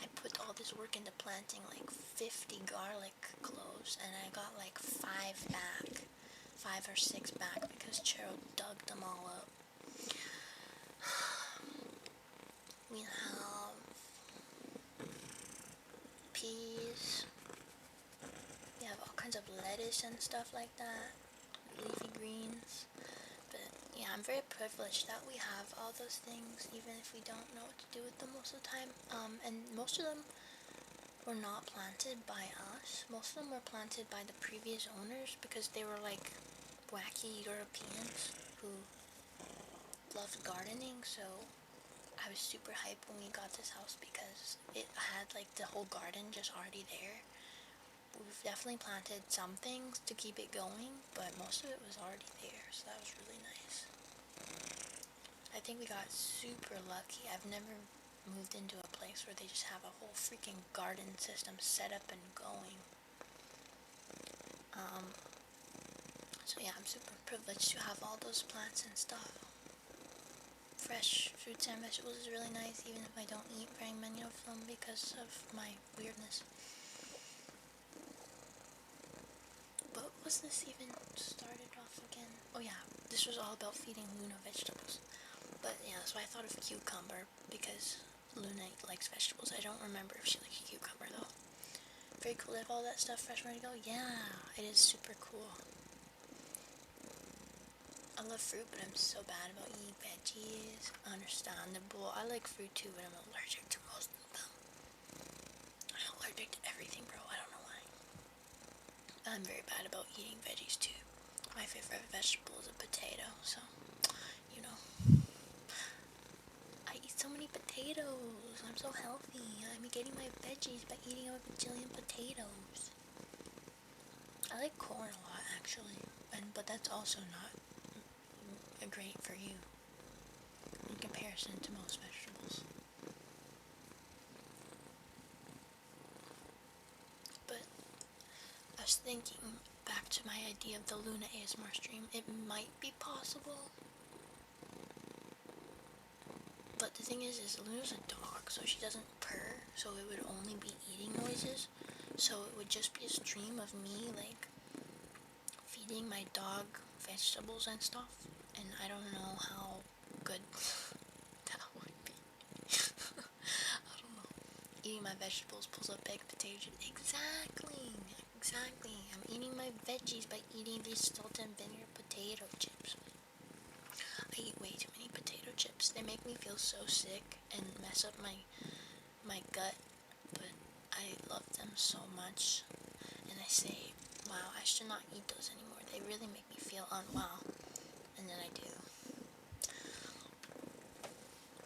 I put all this work into planting like 50 garlic cloves, and I got like 5 back. 5 or 6 back, because Churro dug them all up. We have peas. We have all kinds of lettuce and stuff like that. Leafy greens. But yeah, I'm very privileged that we have all those things, even if we don't know what to do with them most of the time. And most of them were not planted by us. Most of them were planted by the previous owners, because they were like wacky Europeans who loved gardening. So I was super hyped when we got this house because it had like the whole garden just already there. We've definitely planted some things to keep it going, but most of it was already there, so that was really nice. I think we got super lucky. I've never moved into a place where they just have a whole freaking garden system set up and going. So yeah, I'm super privileged to have all those plants and stuff. Fresh fruits and vegetables is really nice, even if I don't eat very many of them because of my weirdness. But was this even started off again? Oh yeah, this was all about feeding Luna vegetables. But yeah, that's why I thought of cucumber, because Luna likes vegetables. I don't remember if she likes a cucumber though. Very cool to have all that stuff fresh ready to go. Yeah, it is super cool. I love fruit, but I'm so bad about eating veggies. Understandable. I like fruit too, but I'm allergic to most of them. I'm allergic to everything, bro. I don't know why. I'm very bad about eating veggies too. My favorite vegetable is a potato, so, you know. I eat so many potatoes. I'm so healthy. I'm getting my veggies by eating a bajillion potatoes. I like corn a lot, actually, but that's also not great for you in comparison to most vegetables. But I was thinking back to my idea of the Luna ASMR stream. It might be possible. But the thing is Luna's a dog, so she doesn't purr, so it would only be eating noises. So it would just be a stream of me, like, feeding my dog vegetables and stuff. And I don't know how good that would be. I don't know. Eating my vegetables pulls up baked potato chips. Exactly. I'm eating my veggies by eating these salt and vinegar potato chips. I eat way too many potato chips. They make me feel so sick and mess up my gut, but I love them so much. And I say, wow, I should not eat those anymore. They really make me feel unwell. And then I do.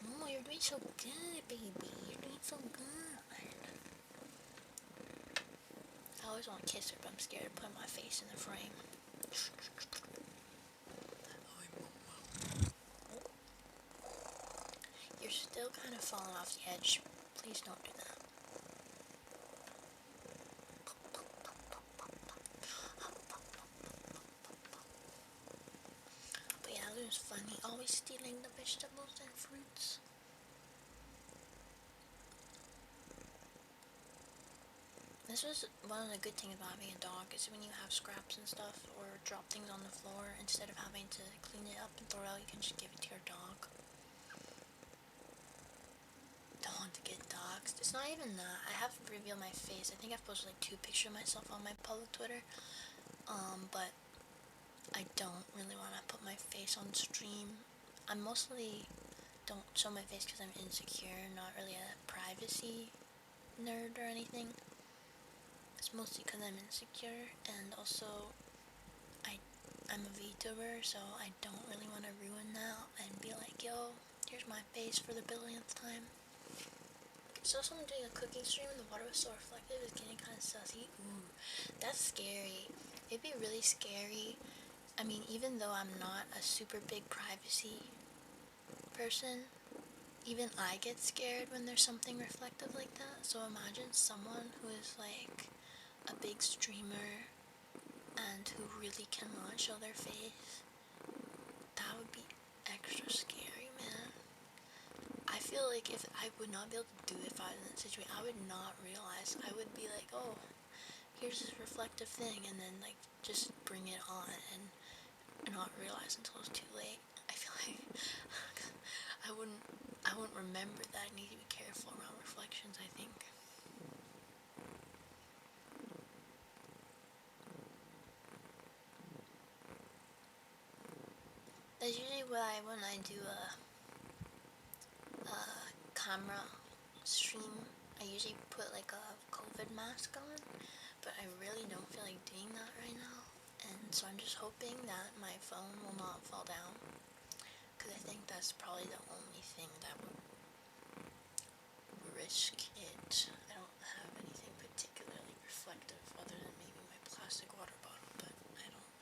Moemoe, you're doing so good, baby. You're doing so good. I always want to kiss her, but I'm scared to put my face in the frame. You're still kind of falling off the edge. Please don't do that. But yeah, it was funny. Always stealing the vegetables and fruits. This was one of the good things about having a dog is when you have scraps and stuff or drop things on the floor, instead of having to clean it up and throw it out, you can just give it to your dog. Don't want to get doxxed. It's not even that. I have revealed my face. I think I've posted like 2 pictures of myself on my public Twitter. But I don't really want to put my face on stream. I mostly don't show my face because I'm insecure, not really a privacy nerd or anything. It's mostly because I'm insecure, and also I'm a VTuber, so I don't really want to ruin that and be like, yo, here's my face for the billionth time. So someone doing a cooking stream and the water was so reflective, it's getting kind of sussy. Ooh, that's scary. It'd be really scary. I mean, even though I'm not a super big privacy person, even I get scared when there's something reflective like that. So imagine someone who is like a big streamer and who really cannot show their face. That would be extra scary, man. I feel like if I would not be able to do it if I was in that situation, I would not realize. I would be like, oh, here's this reflective thing, and then like just bring it on and not realize until it's too late. I feel like I wouldn't remember that I need to be careful around reflections, I think. That's usually when I do a camera stream, I usually put like a COVID mask on, but I really don't feel like doing that right now, and so I'm just hoping that my phone will not fall down, because I think that's probably the only thing that would risk it. I don't have anything particularly reflective other than maybe my plastic water bottle, but I don't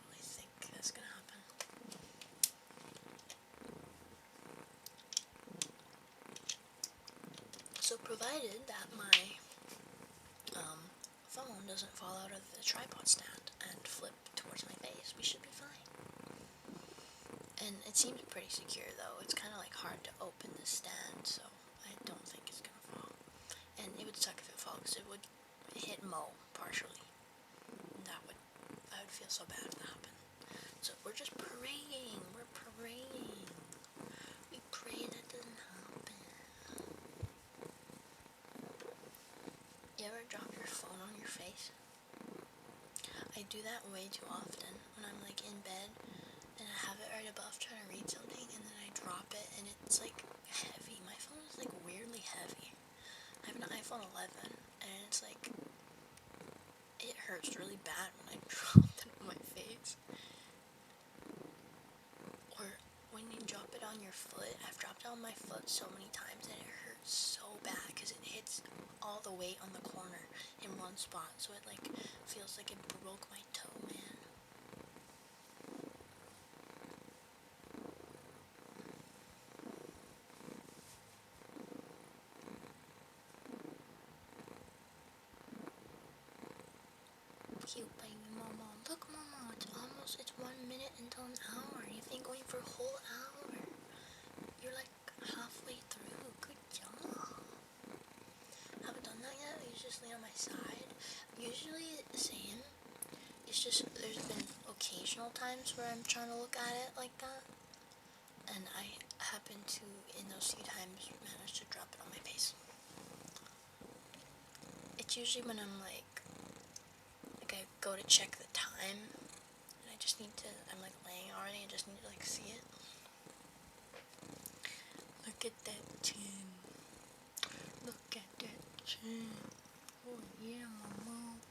really think that's gonna happen. So provided that my phone doesn't fall out of the tripod stand and flip towards my face, we should be fine. And it seems pretty secure though. It's kind of like hard to open the stand, so I don't think it's gonna fall. And it would suck if it falls, because it would hit Moe partially. And I would feel so bad if that happened. So we're just praying. We're praying. We pray that doesn't happen. I do that way too often when I'm like in bed and I have it right above trying to read something and then I drop it and it's like heavy. My phone is like weirdly heavy. I have an iPhone 11 and it's like, it hurts really bad when I drop it on my face. Or when you drop it on your foot. I've dropped it on my foot so many times and it hurts so bad because it hits all the weight on the corner in one spot, so it like feels like it broke my toe, man. Cute baby Moemoe. Look, Moemoe, it's 1 minute until an hour. You've been going for a whole hour. You're like halfway through. Good job. Haven't done that yet. I just lay on my side. Usually the same. It's just there's been occasional times where I'm trying to look at it like that, and I happen to, in those few times, manage to drop it on my face. It's usually when I'm like I go to check the time, and I just need to, I'm like laying already, and just need to like see it. Look at that chin. Look at that chin. Oh yeah, Moemoe.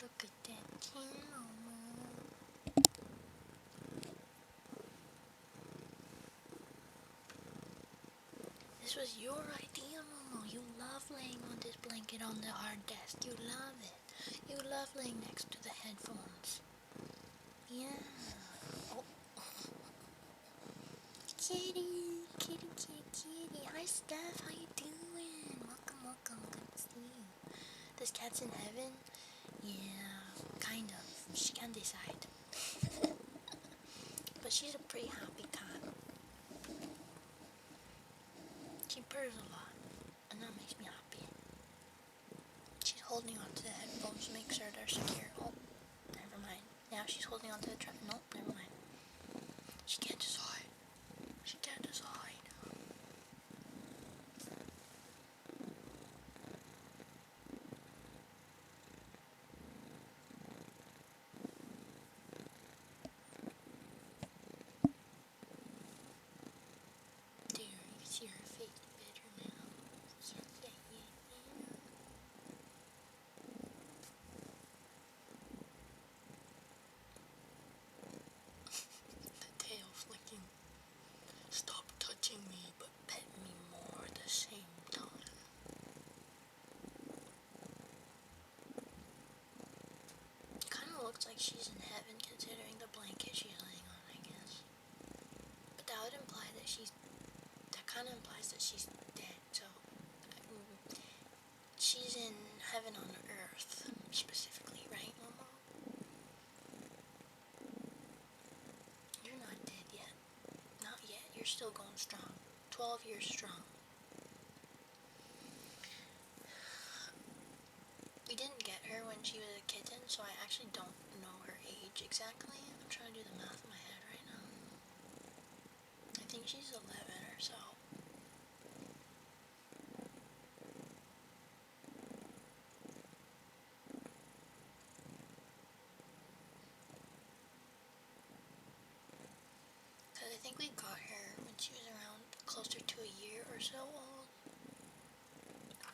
Look at that chin, Moemoe. This was your idea, Moemoe. You love laying on this blanket on the hard desk. You love it. You love laying next to the headphones. Yeah. Oh. Kitty. Kitty, kitty, kitty. Hi, Steph. How you doing? Welcome, welcome. Good to see you. This cat's in heaven? Yeah, kind of. She can decide. But she's a pretty happy cat. She purrs a lot, and that makes me happy. She's holding onto the headphones to make sure they're secure. Oh, never mind. Now she's holding onto the trap. Nope, never mind. She can't decide. She can't decide. There, you can see her face better now. Yeah. The tail flicking. Stop touching me, but pet me more at the same time. Kind of looks like she's in heaven considering the blanket she's laying on, I guess. But that would imply that that kind of implies that she's dead, so she's in heaven on earth, specifically, right, Moemoe? You're not dead yet. Not yet. You're still going strong. 12 years strong. We didn't get her when she was a kitten, so I actually don't know her age exactly. I'm trying to do the math in my head right now. I think she's 11 or so. Because I think we got her when she was around closer to a year or so old.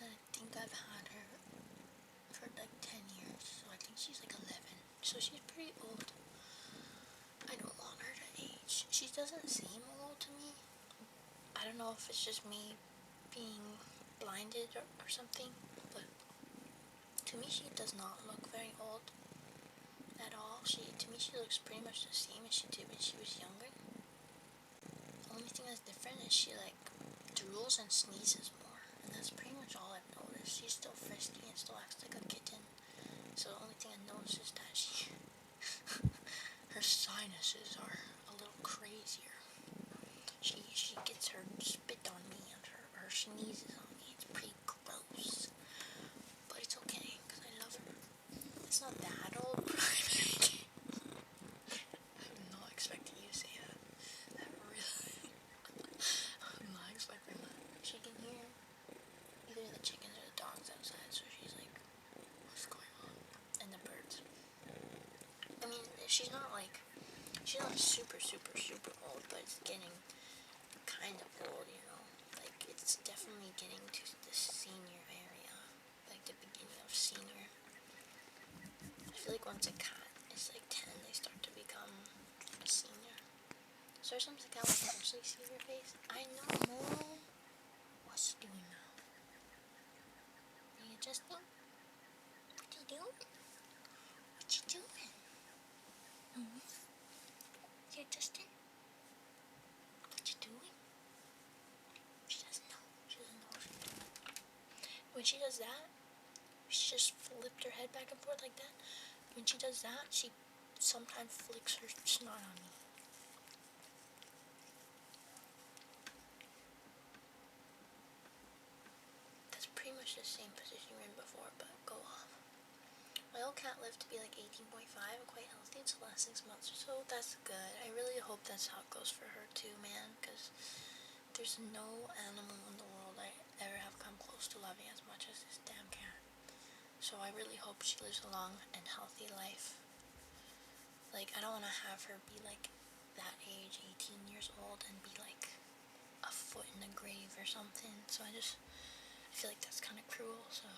And I think I've had her for like 10 years, so I think she's like 11. So she's pretty old. I don't want her to age. She doesn't seem old to me. I don't know if it's just me being blinded or something, but to me she does not look very old at all. To me she looks pretty much the same as she did when she was younger. The only thing that's different is she like drools and sneezes more, and that's pretty much all I've noticed. She's still frisky and still acts like a kitten, so the only thing I noticed is that her sinuses are a little crazier. She gets her spit on me and her sneezes on me. It's pretty gross, but it's okay because I love her. It's not that old, but I'm not expecting you to say that. That really, I'm not expecting that. She can hear either the chickens or the dogs outside, so she's like, what's going on? And the birds. super, super, super old, but it's getting kind of old, you know. Like, it's definitely getting to the senior area, like the beginning of senior. I feel like once a cat is like 10, they start to become a senior. So sometimes a cat will actually see your face. I know, Moemoe. What's she doing now? Are you adjusting? What you doing? What you doing? You adjusting? What you doing? She doesn't know. She doesn't know what she's doing. When she does that, she just flipped her head back and forth like that. When she does that, she sometimes flicks her snot on me. That's pretty much the same position you were in before, but go off. My old cat lived to be like 18.5 and quite healthy until the last 6 months or so. That's good. I really hope that's how it goes for her too, man, because there's no animal in the world I ever have come close to loving as much as this damn cat. So I really hope she lives a long and healthy life. Like, I don't want to have her be like that age, 18 years old, and be like a foot in the grave or something. So I feel like that's kind of cruel. So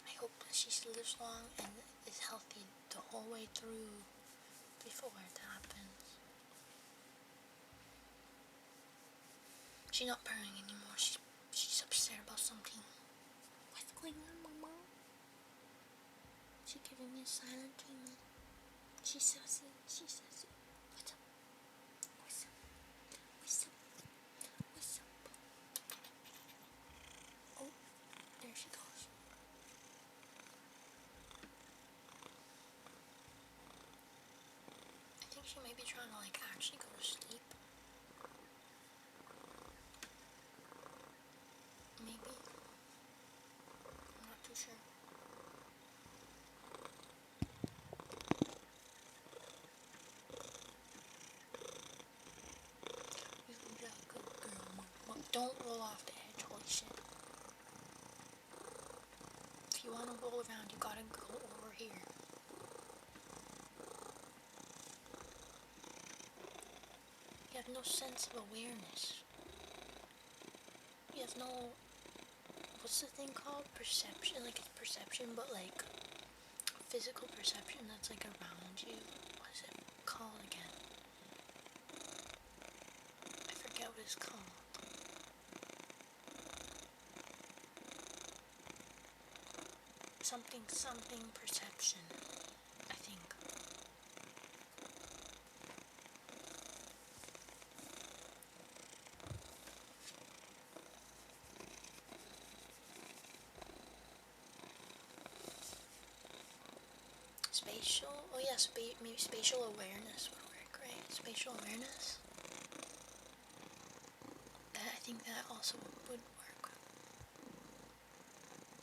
I hope that she lives long and is healthy the whole way through before it happens. She's not purring anymore. She's upset about something. What's going on, Mama? She's giving me a silent treatment. She's sassy. She's sassy. What's up? What's up? What's up? What's up? Oh, there she goes. I think she may be trying to like actually go to sleep. Maybe. I'm not too sure. You're a good girl, Mama. Don't roll off the edge, holy shit. If you want to roll around, you gotta go over here. You have no sense of awareness. You have no, what's the thing called? Perception? Like, it's perception, but like physical perception that's like around you. What is it called again? I forget what it's called. Something perception, I think. Spatial? Oh yeah, maybe spatial awareness would work, right? Spatial awareness? I think that also would work.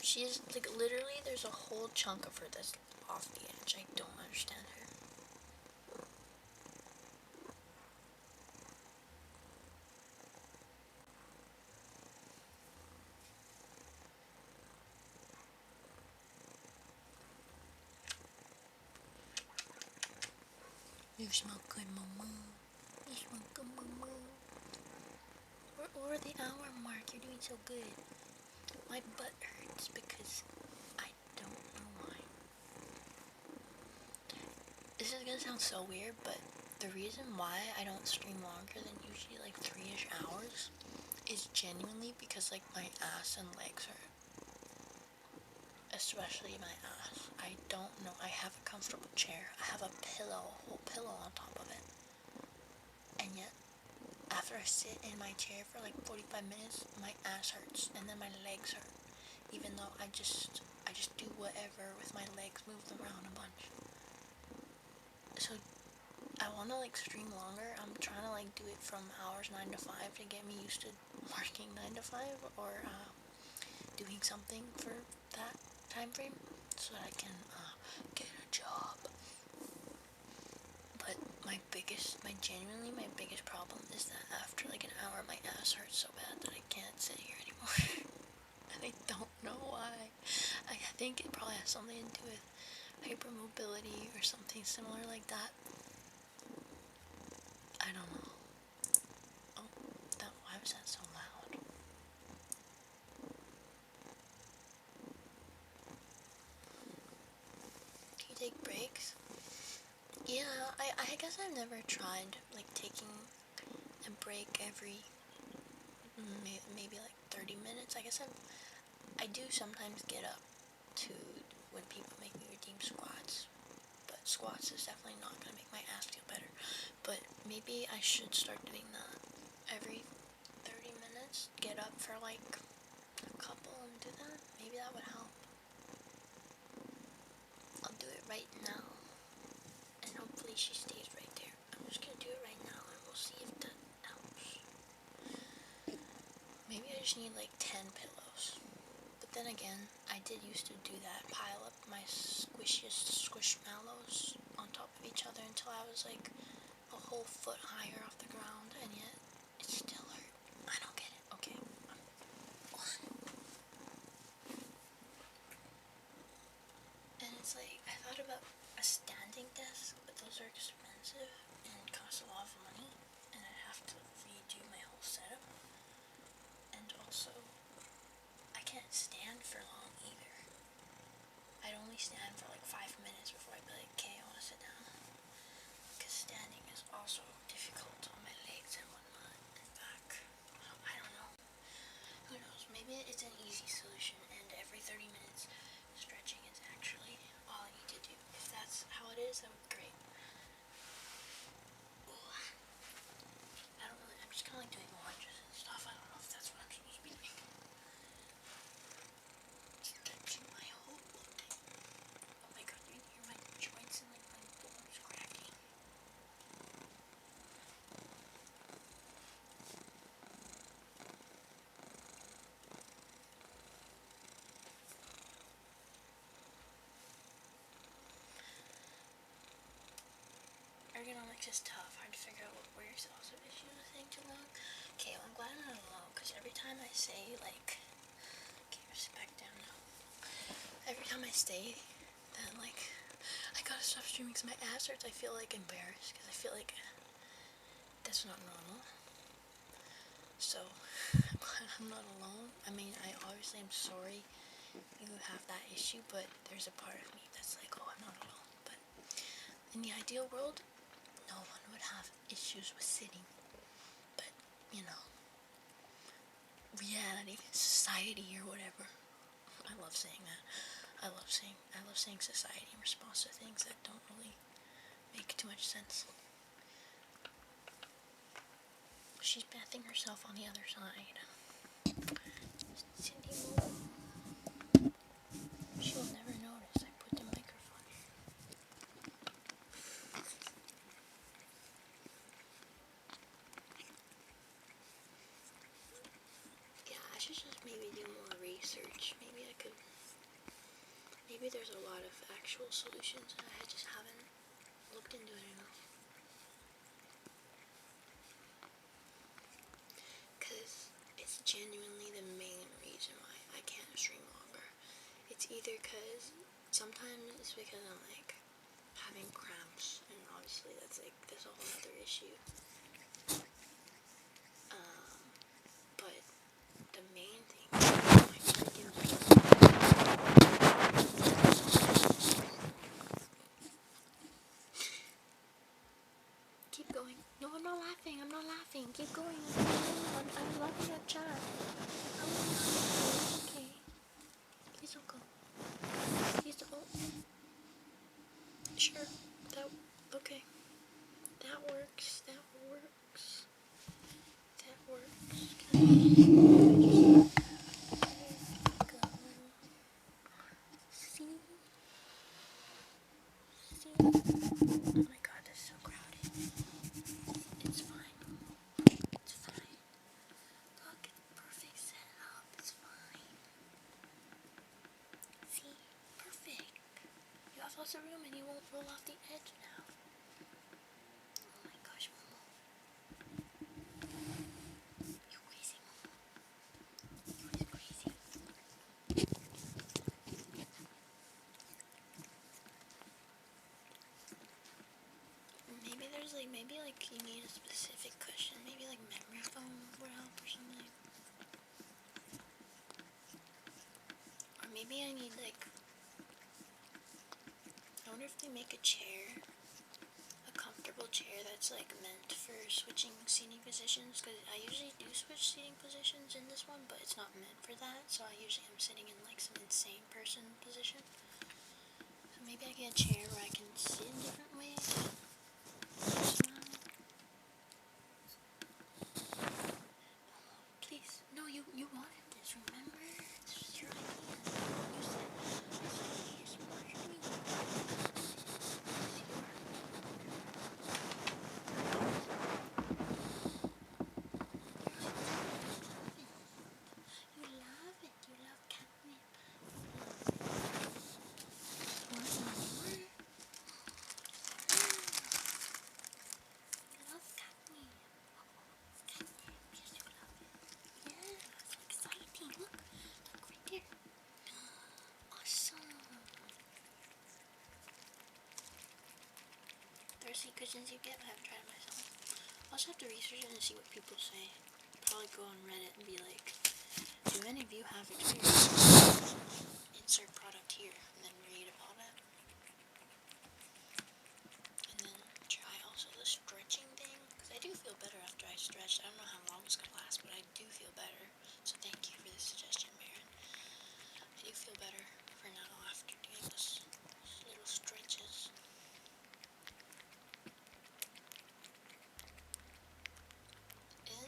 She's, like, literally, there's a whole chunk of her that's off the edge. I don't understand her. You smell good, Mama. You smell good, Mama. We're over the hour mark. You're doing so good. My butt hurts because I don't know why. This is gonna sound so weird, but the reason why I don't stream longer than usually like 3-ish hours is genuinely because like my ass and legs hurt. Especially my ass. I don't know. I have a comfortable chair. I have a whole pillow on top of it. And yet, after I sit in my chair for like 45 minutes, my ass hurts and then my legs hurt. Even though I just do whatever with my legs, move them around a bunch. So I wanna like stream longer. I'm trying to like do it from hours 9 to 5 to get me used to working 9 to 5 or doing something for that time frame so that I can get a job. But my biggest problem is that after like an hour my ass hurts so bad that I can't sit here anymore. And I don't know why. I think it probably has something to do with hypermobility or something similar like that. is that so loud? Can you take breaks? Yeah, I guess I've never tried, like, taking a break every, maybe like 30 minutes. I guess I do sometimes get up to when people make me redeem squats, but squats is definitely not going to make my ass feel better. But maybe I should start doing that every 30 minutes, get up for like a couple and do that. Maybe that would help. I'll do it right now, and hopefully she stays right there. I'm just going to do it right now, and we'll see if that helps. Maybe I just need like 10 pillows. But then again, I did used to do that, pile up my squishiest squishmallows on top of each other until I was like a whole foot higher off the ground, and yet it still hurt. I don't get it. Okay. And it's like, I thought about a standing desk, but those are expensive and cost a lot of money, and I'd have to redo my whole setup. And also, I can't stand for long either. I'd only stand for like 5 minutes before I'd be like, okay, I want to sit down. Because standing is also difficult on my legs and whatnot, and back. So I don't know. Who knows? Maybe it's an easy solution, and every 30 minutes stretching is actually all I need to do. If that's how it is, that would be great. Ooh. I don't really, I'm just kind of like doing lunges and stuff. I don't know if that's what I'm supposed to be doing. Stretching my whole body. Oh my god, you can hear my joints and like my bones cracking. Ergonomics is tough, hard to figure out what works, also issues with staying too long. Okay, well I'm glad I'm not alone, because every time I say, like, okay, respect down now. Every time I say that, like, I gotta stop streaming because my ass hurts, I feel like embarrassed, because I feel like that's not normal. So, I'm glad I'm not alone. I mean, I obviously am sorry you have that issue, but there's a part of me that's like, oh, I'm not alone. But in the ideal world, no one would have issues with sitting. But, you know, reality, society, or whatever. I love saying that. I love saying society in response to things that don't really make too much sense. She's bathing herself on the other side. Cindy Moemoe. She'll never notice I put the microphone here. Yeah, I should just maybe do more research. Maybe there's a lot of actual solutions and I just haven't looked into it enough. Because it's genuinely the main reason why I can't stream longer. It's either because, sometimes it's because I'm like having cramps, and obviously that's like, there's a whole other issue. But the main thing is my freaking keep going. No, I'm not laughing. Keep going. I'm laughing at chat. Oh, okay. Please don't go. Please don't. Oh. Sure. Okay. That works. See? Oh my god, this is so crowded. It's fine. Look, perfect setup. It's fine. See? Perfect. You have lots of room and you won't roll off the edge now. Oh my gosh, Momo. You're crazy, Momo. You're crazy. Maybe you need a specific cushion. Maybe like memory foam would help or something. Maybe I need like, I wonder if they make a chair, a comfortable chair that's like meant for switching seating positions, because I usually do switch seating positions in this one, but it's not meant for that, so I usually am sitting in like some insane person position. So maybe I get a chair where I can sit in different ways. Please, no, you wanted this, remember? This was your idea. You said it's smart to me. You love it. You love catnip. Want more? You love catnip. Catnip. Yes, you love it. Yeah, it's exciting. Look right there. Awesome. Thirsty cushions you get? I haven't tried it myself. I'll just have to research it and see what people say. Probably go on Reddit and be like, do any of you have experience? Insert product here, and then read about it. And then try also the stretching thing, because I do feel better after I stretch. I don't know how long it's going to last, but I do feel better. So thank you for the suggestion, Maren. I do feel better for now after doing those little stretches.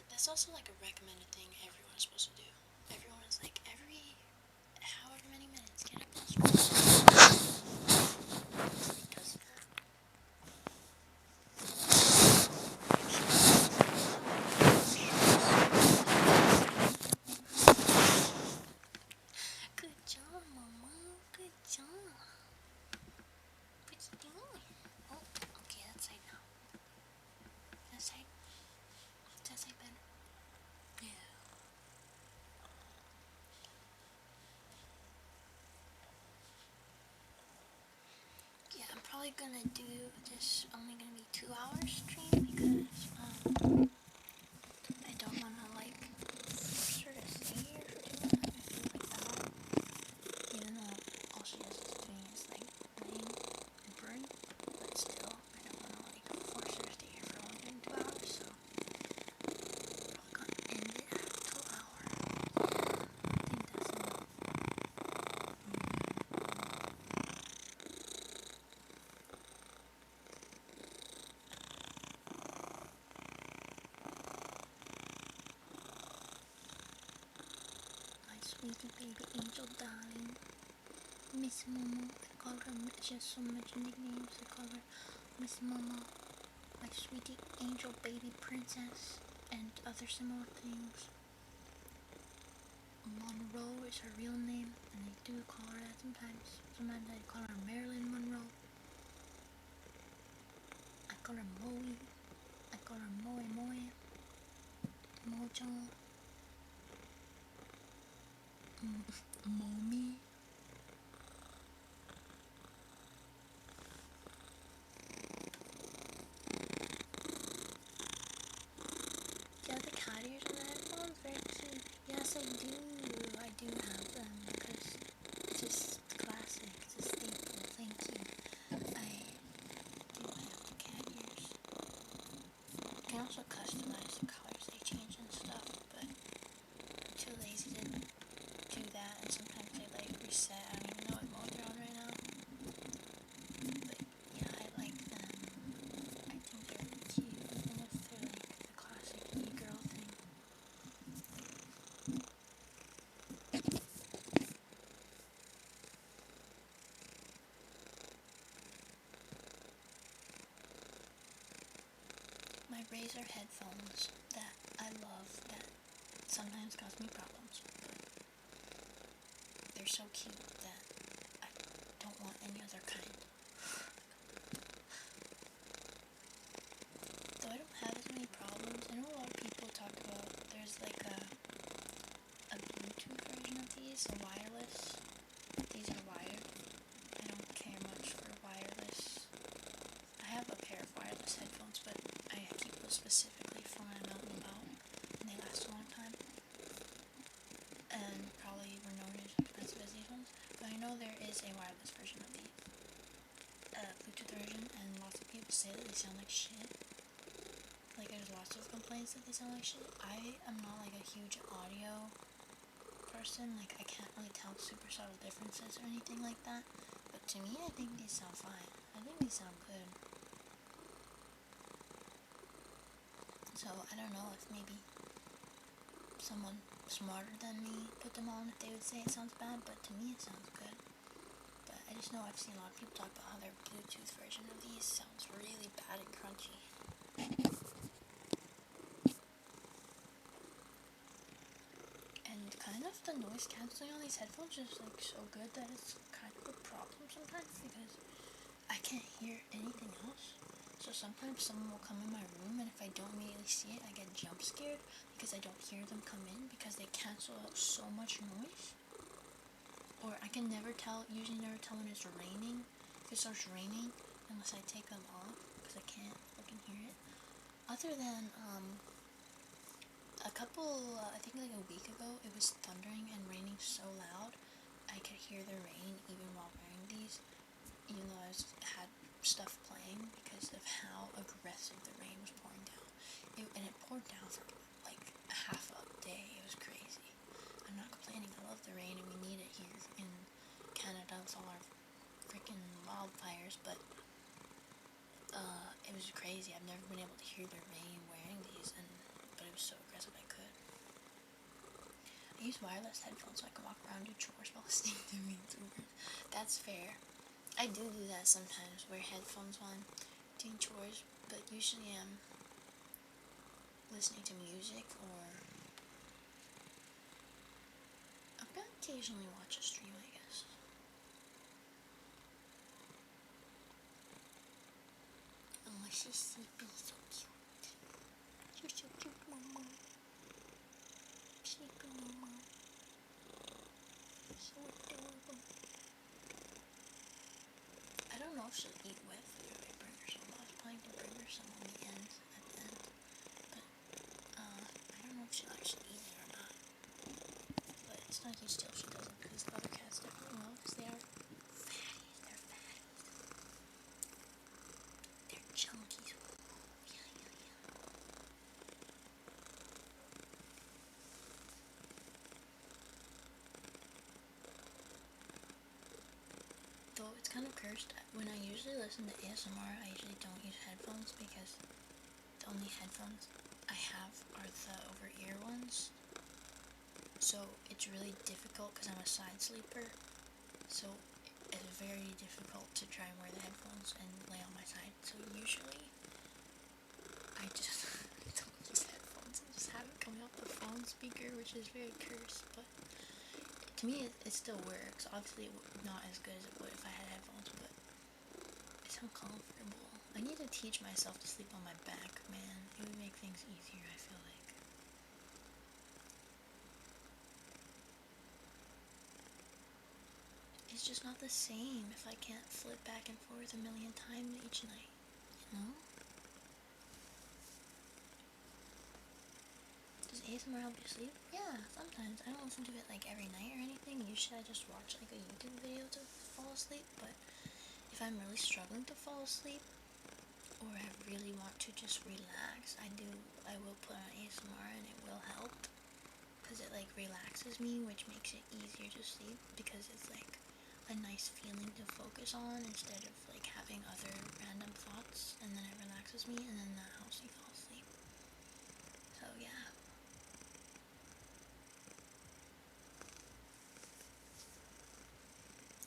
That's also like a recommended thing everyone is supposed to do. Everyone is like, every however many minutes, get up and stretch. It does that. Good job, Moemoe. Good job. What you doing? Oh, okay, that side now. That side. That side better. Yeah. Yeah, I'm probably gonna do this only gonna be 2 hours stream because I don't wanna like force her to stay here for too long. I feel like that. Even though all she is doing is like laying and purring, but still I don't wanna like force her to stay here for longer than 2 hours, so I'm probably gonna end it at 2 hours. I think that's enough. My sweetie baby angel darling, Miss Moemoe. I call her, she has so much nicknames. I call her Miss Moemoe, my sweetie angel baby princess, and other similar things. Monroe is her real name, and they do call her that sometimes. Sometimes I call her Marilyn Monroe. I call her Moe. I call her Moemoe. Mojo. Mommy. Do you have the cat ears on the headphones? Very cute. Yes, I do. I do have them because it's just classic. It's a staple. Thank you. I do have the cat ears. You can also customize the colors they change and stuff, but I'm too lazy to do that, and sometimes they like reset. I don't even know what mode they're on right now. But yeah, I like them. I think they're cute, even if they're like the classic e-girl thing. My Razer headphones that I love that sometimes cause me problems, but they're so cute that I don't want any other kind. Though I don't have as many problems, I know a lot of people talk about there's like a Bluetooth version of these, a wireless. These are wired. I don't care much for wireless. I have a pair of wireless headphones, but I keep those specifically for when I'm out and about, and they last a long time. And probably were known as expensive as these ones, know there is a wireless version of the Bluetooth version, and lots of people say that they sound like shit. Like, there's lots of complaints that they sound like shit. I am not, like, a huge audio person. Like, I can't really tell super subtle differences or anything like that. But to me, I think these sound fine. I think these sound good. So, I don't know if maybe someone smarter than me put them on if they would say it sounds bad, but to me it sounds good. But I just know I've seen a lot of people talk about how their Bluetooth version of these sounds really bad and crunchy. And kind of the noise cancelling on these headphones is like so good that it's kind of a problem sometimes because I can't hear anything else. So sometimes someone will come in my room, and if I don't immediately see it, I get jump scared because I don't hear them come in because they cancel out so much noise. Or I can usually never tell when it's raining, if it starts raining, unless I take them off because I can't fucking hear it. Other than, I think like a week ago, it was thundering and raining so loud, I could hear the rain even while wearing these, even though I had stuff playing because of how aggressive the rain was pouring down. And it poured down for like half a day. It was crazy. I'm not complaining. I love the rain and we need it here in Canada with all our freaking wildfires, but it was crazy. I've never been able to hear the rain wearing these, but it was so aggressive I could. I use wireless headphones so I can walk around and do chores while listening to rain through words. That's fair. I do that sometimes, wear headphones while I'm doing chores, but usually I'm listening to music, or I'm gonna occasionally watch a stream, I guess. Oh, she's sleeping, so cute. You're so cute, Mama. Sleeping, Mama. So adorable. I don't know if she'll eat with or if I bring her some. I was planning to bring her some at the end, but I don't know if she'll actually eat it or not. But it's not huge deal if she doesn't, because the other cats definitely will, because they are fatties. They're fatties. They're chunkies. Yeah. Though it's kind of cursed. When I usually listen to ASMR, I usually don't use headphones because the only headphones I have are the over-ear ones. So it's really difficult because I'm a side sleeper. So it's very difficult to try and wear the headphones and lay on my side. So usually I just don't use headphones. I just have it coming off the phone speaker, which is very cursed, but to me it still works. Obviously not as good as it would if I had headphones, but it's uncomfortable. I need to teach myself to sleep on my back, man. It would make things easier, I feel like. It's just not the same if I can't flip back and forth a million times each night, you know? Does ASMR help you sleep? Yeah, sometimes. I don't listen to it like every night or anything. Usually I just watch like a YouTube video to fall asleep, but if I'm really struggling to fall asleep, or I really want to just relax, I will put on ASMR and it will help. Because it like relaxes me, which makes it easier to sleep, because it's like a nice feeling to focus on instead of like having other random thoughts, and then it relaxes me, and then that helps me fall asleep. So yeah.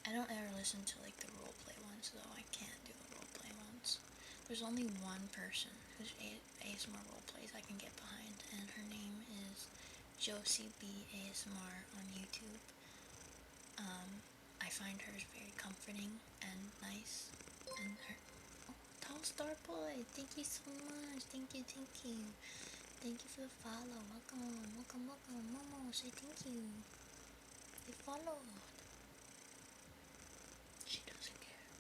I don't ever listen to like the roleplay ones though. I can't do the roleplay ones. There's only one person whose ASMR roleplays I can get behind, and her name is Josie B ASMR on YouTube. I find hers very comforting and nice, and her Tall Star Boy, thank you so much. Thank you. Thank you for the follow. Welcome. Moemoe, say thank you. They followed. She doesn't care.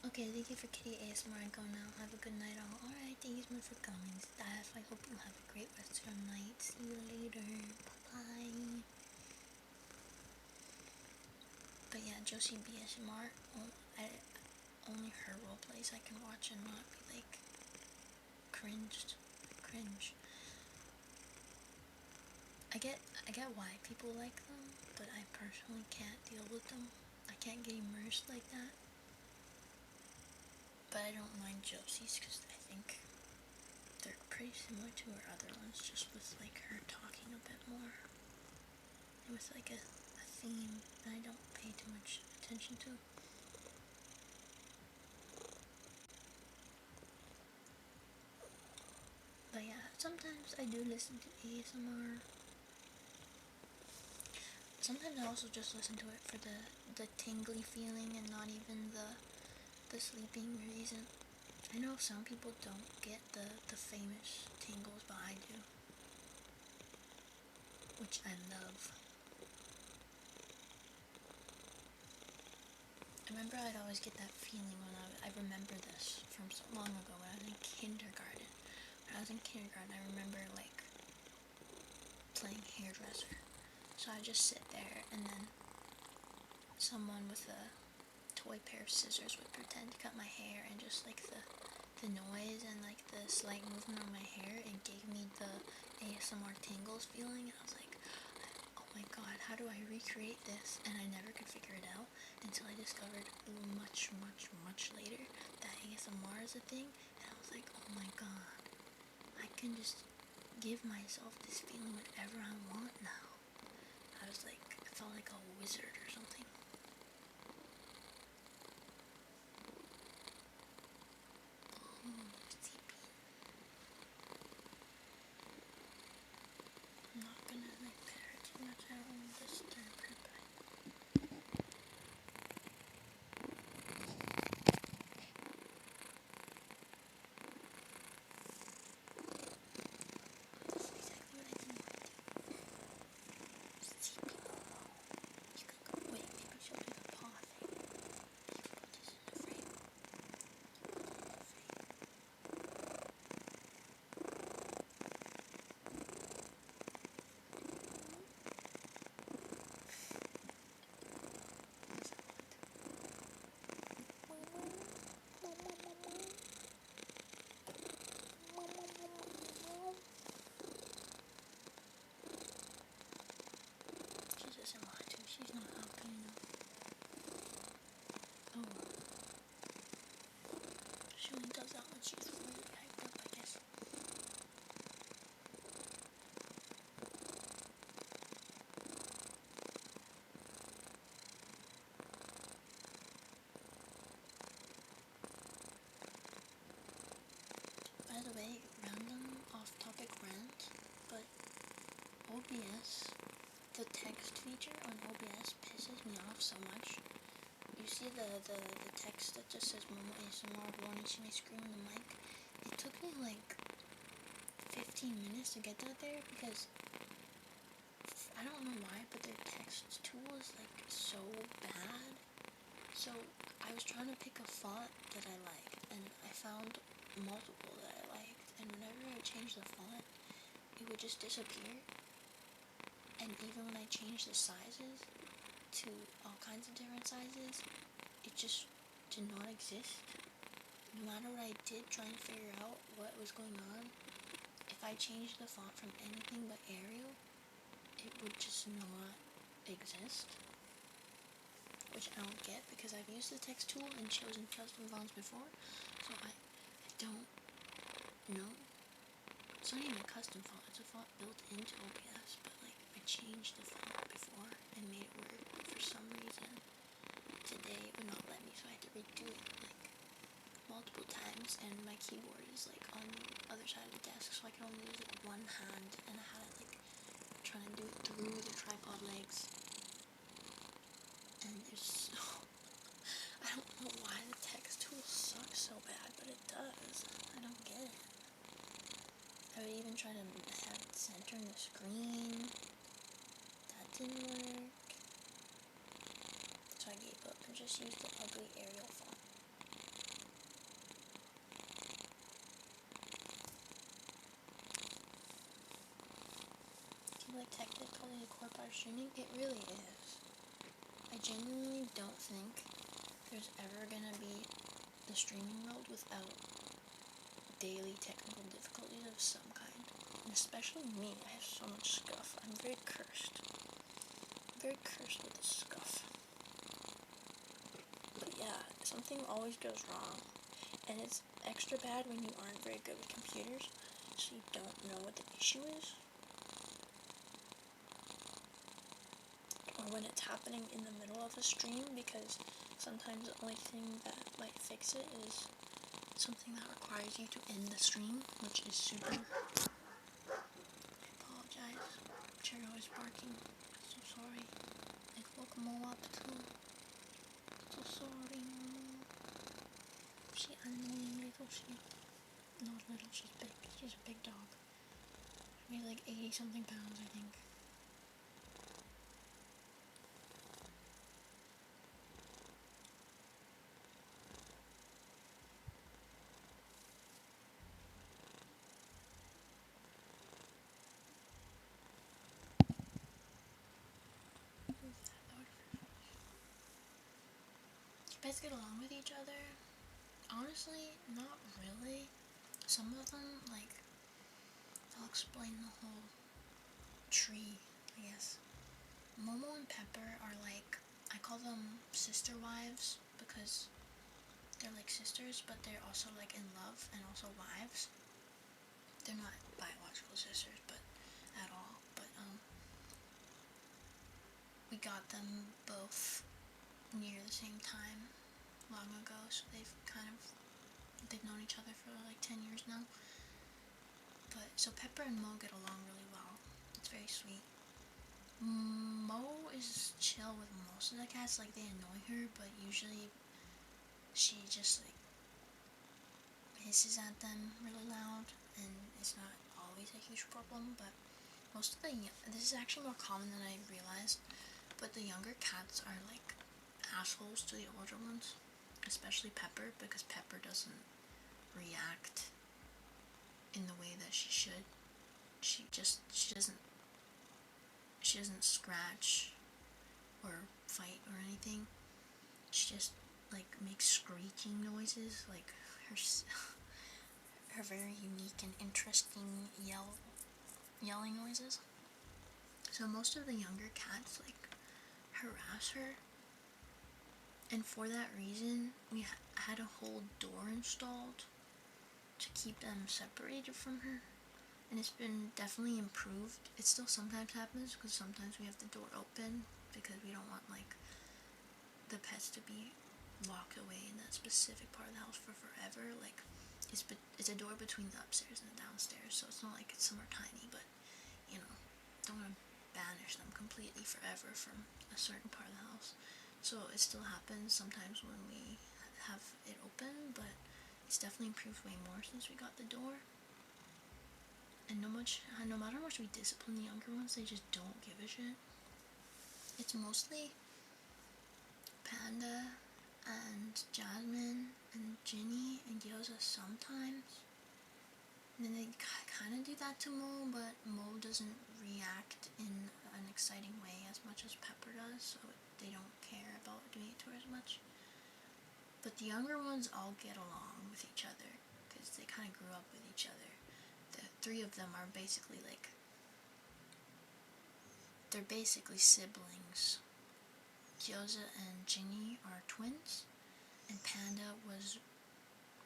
Okay, thank you for Kitty ASMR. I go now. Have a good night all. Alright, thank you so much for coming, Steph. I hope you have a great rest of your night. See you later. Bye-bye. Josie BSMR. Only her role plays I can watch and not be like cringe. I get why people like them, but I personally can't deal with them. I can't get immersed like that. But I don't mind Josie's because I think they're pretty similar to her other ones, just with like her talking a bit more. And with like a theme that I don't pay too much attention to. But yeah, sometimes I do listen to ASMR. Sometimes I also just listen to it for the tingly feeling and not even the sleeping reason. I know some people don't get the famous tingles, but I do. Which I love. I remember I'd always get that feeling when I remember this from so long ago when I was in kindergarten. When I was in kindergarten, I remember like playing hairdresser. So I just sit there and then someone with a toy pair of scissors would pretend to cut my hair, and just like the noise and like the slight movement on my hair, it gave me the ASMR tingles feeling, and I was like, oh my god, how do I recreate this? And I never could figure it out until I discovered much later that ASMR is a thing, and I was like, oh my god, I can just give myself this feeling whenever I want now. I was like, I felt like a wizard or something. I'm not gonna like pet her too much, I don't want to disturb her, but this is exactly what I didn't want to do. Sleepy Moemoe. You can go, wait, maybe she'll do the paw thing. You can put this in the frame. She doesn't want to, she's not happy enough. Oh well. She only does that when she's really hyped up, I guess. By the way, random off-topic rant, but OBS, the text feature on OBS pisses me off so much. You see the text that just says Moemoe ASMR wanting to my screen on the mic? It took me like 15 minutes to get that there because I don't know why, but their text tool is like so bad. So I was trying to pick a font that I liked, and I found multiple that I liked, and whenever I changed the font, it would just disappear. And even when I changed the sizes to all kinds of different sizes, it just did not exist. No matter what I did try and figure out what was going on, if I changed the font from anything but Arial, it would just not exist. Which I don't get because I've used the text tool and chosen custom fonts before, so I don't know. It's not even a custom font, it's a font built into OBS, but like I changed the font before and made it work, but for some reason today it would not let me, so I had to redo it like multiple times, and my keyboard is like on the other side of the desk, so I can only use it with one hand, and I had to like trying to do it through the tripod legs. And there's so I don't know why the text tool sucks so bad, but it does. I don't get it. I would even try to have it center in the screen. That didn't work. So I gave up and just used the ugly Arial font. It's like technically a core part of streaming. It really is. I genuinely don't think there's ever gonna be the streaming world without daily technical difficulties of some kind. And especially me, I have so much scuff. I'm very cursed. Very cursed with the scuff. But yeah, something always goes wrong. And it's extra bad when you aren't very good with computers, so you don't know what the issue is. Or when it's happening in the middle of a stream, because sometimes the only thing that might fix it is something that requires you to end the stream, which is super... I apologize. Cheerio is barking. So sorry. I woke Moe up too. So sorry, Moe. She annoying little shit. Not little, she's big. She's a big dog. She weighs like 80 something pounds, I think. You guys get along with each other? Honestly, not really. Some of them, like, I'll explain the whole tree, I guess. Moemoe and Pepper are like, I call them sister wives because they're like sisters, but they're also like in love and also wives. They're not biological sisters, but at all. But we got them both near the same time long ago, so they've known each other for like 10 years now. But so Pepper and Moe get along really well. It's very sweet. Moe is chill with most of the cats, like they annoy her, but usually she just like hisses at them really loud, and it's not always a huge problem. But most of this is actually more common than I realized, but the younger cats are like assholes to the older ones, especially Pepper, because Pepper doesn't react in the way that she should. She doesn't scratch or fight or anything. She just like makes screeching noises, like her very unique and interesting yelling noises. So most of the younger cats like harass her, and for that reason we had a whole door installed to keep them separated from her, and it's been definitely improved. It still sometimes happens because sometimes we have the door open because we don't want like the pets to be locked away in that specific part of the house for forever. Like it's a door between the upstairs and the downstairs, so it's not like it's somewhere tiny, but you know, don't want to banish them completely forever from a certain part of the house. So it still happens sometimes when we have it open, but it's definitely improved way more since we got the door. And no matter how much we discipline the younger ones, they just don't give a shit. It's mostly Panda and Jasmine and Ginny and Gyoza sometimes. And then they kind of do that to Moe, but Moe doesn't react in an exciting way as much as Pepper does, so they don't care about doing it to her as much. But the younger ones all get along with each other because they kind of grew up with each other. The three of them are basically like, they're basically siblings. Gyoza and Ginny are twins, and Panda was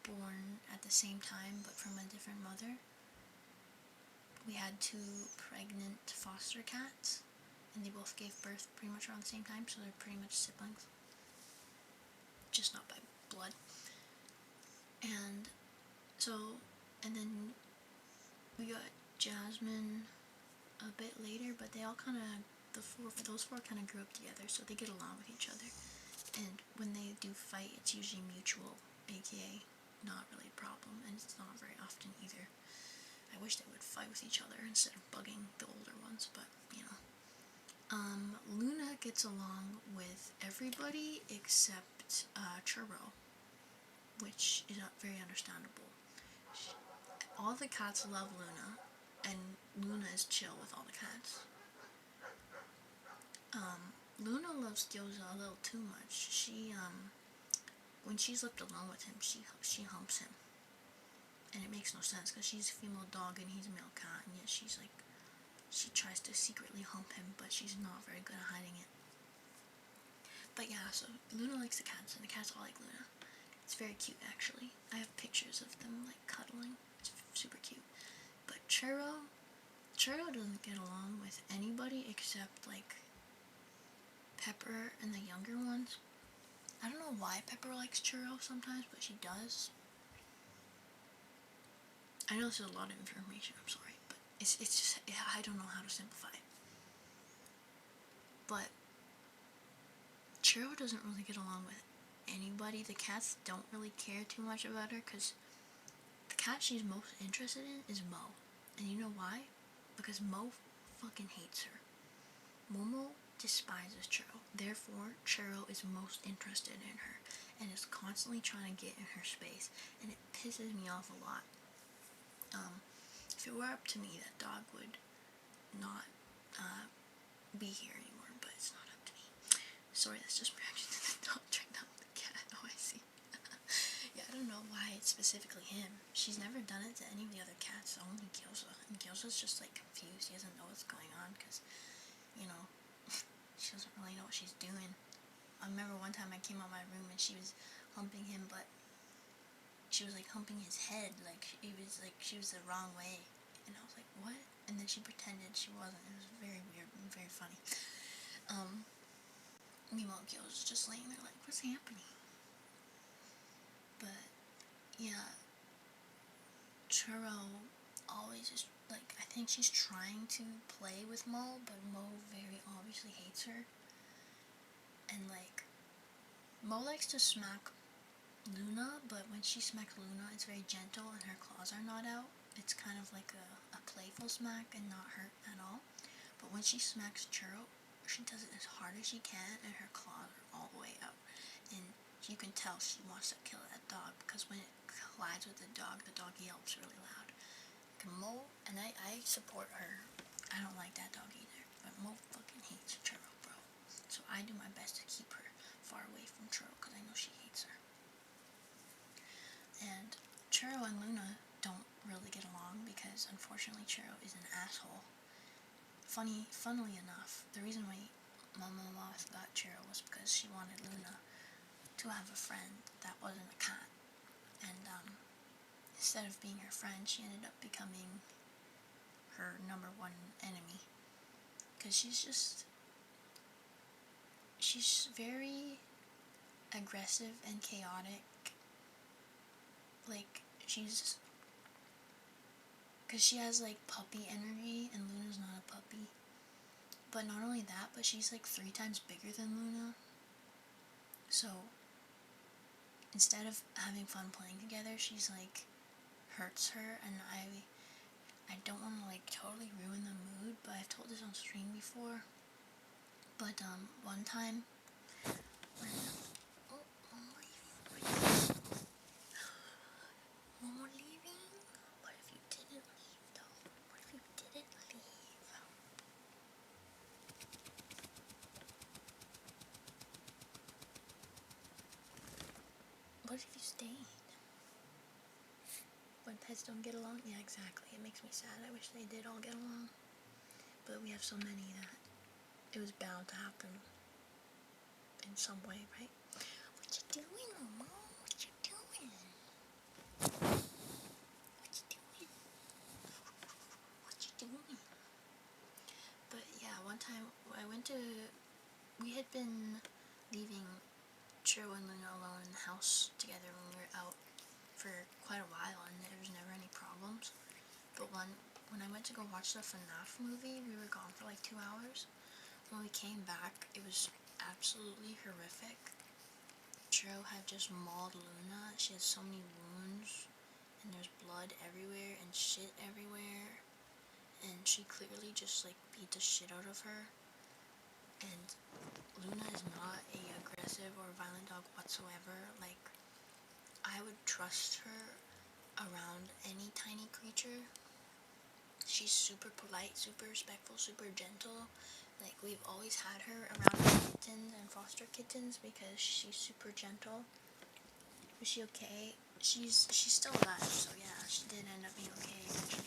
born at the same time but from a different mother. We had two pregnant foster cats, and they both gave birth pretty much around the same time, so they're pretty much siblings, just not by blood. And so, and then we got Jasmine a bit later, but they all kind of, those four kind of grew up together, so they get along with each other. And when they do fight, it's usually mutual, aka not really a problem, and it's not very often either. I wish they would fight with each other instead of bugging the older ones, but you know. Luna gets along with everybody except Churro, which is very understandable. All the cats love Luna, and Luna is chill with all the cats. Luna loves Gyoza a little too much. When she's left alone with him, she humps him. And it makes no sense because she's a female dog and he's a male cat, and yet she tries to secretly hump him, but she's not very good at hiding it. But yeah, so Luna likes the cats, and the cats all like Luna. It's very cute, actually. I have pictures of them, like, cuddling. It's super cute. But Churro doesn't get along with anybody except, like, Pepper and the younger ones. I don't know why Pepper likes Churro sometimes, but she does. I know this is a lot of information, I'm sorry, but it's just, I don't know how to simplify it. But Churro doesn't really get along with anybody. The cats don't really care too much about her, because the cat she's most interested in is Moe. And you know why? Because Moe fucking hates her. Moemoe despises Churro. Therefore, Churro is most interested in her and is constantly trying to get in her space, and it pisses me off a lot. If it were up to me, that dog would not be here anymore, but it's not up to me. Sorry, that's just reaction to the dog right now with the cat. Oh, I see. Yeah, I don't know why it's specifically him. She's never done it to any of the other cats, only Gyoza. And Gyoza's just, like, confused. He doesn't know what's going on, because, you know, she doesn't really know what she's doing. I remember one time I came out of my room and she was humping him, but she was, like, humping his head, like, she was the wrong way. And I was like, what? And then she pretended she wasn't. It was very weird and very funny. Meanwhile, Gil was just laying there like, what's happening? But, yeah, Churro always is, like, I think she's trying to play with Moe, but Moe very obviously hates her. And, like, Moe likes to smack Luna, but when she smacks Luna, it's very gentle and her claws are not out. It's kind of like a playful smack and not hurt at all. But when she smacks Churro, she does it as hard as she can and her claws are all the way out. And you can tell she wants to kill that dog, because when it collides with the dog yelps really loud. Moe, and I support her. I don't like that dog either, but Moe fucking hates Churro, bro. So I do my best to keep her far away from Churro, because I know she hates her. And Churro and Luna don't really get along because, unfortunately, Churro is an asshole. Funnily enough, the reason why Mama Moth got Churro was because she wanted Luna to have a friend that wasn't a cat. And, instead of being her friend, she ended up becoming her number one enemy. Because she's very aggressive and chaotic. Like, because she has, like, puppy energy, and Luna's not a puppy. But not only that, but she's, like, 3 times bigger than Luna. So, instead of having fun playing together, she's, like, hurts her, and I don't want to, like, totally ruin the mood, but I've told this on stream before. But, one time, when, Momo leaving? What if you didn't leave, though? What if you didn't leave? What if you stayed? When pets don't get along? Yeah, exactly. It makes me sad. I wish they did all get along. But we have so many that it was bound to happen in some way, right? What you doing, Momo? What you doing? What you doing? What you doing? But yeah, one time we had been leaving Churro and Luna alone in the house together when we were out for quite a while, and there was never any problems. But when I went to go watch the FNAF movie, we were gone for like 2 hours. When we came back, it was absolutely horrific. Churro had just mauled Luna. She had so many wounds, and there's blood everywhere and shit everywhere. And she clearly just, like, beat the shit out of her. And Luna is not a aggressive or violent dog whatsoever. Like, I would trust her around any tiny creature. She's super polite, super respectful, super gentle. Like, we've always had her around kittens and foster kittens because she's super gentle. Is she okay? She's still alive, so yeah, she did end up being okay eventually.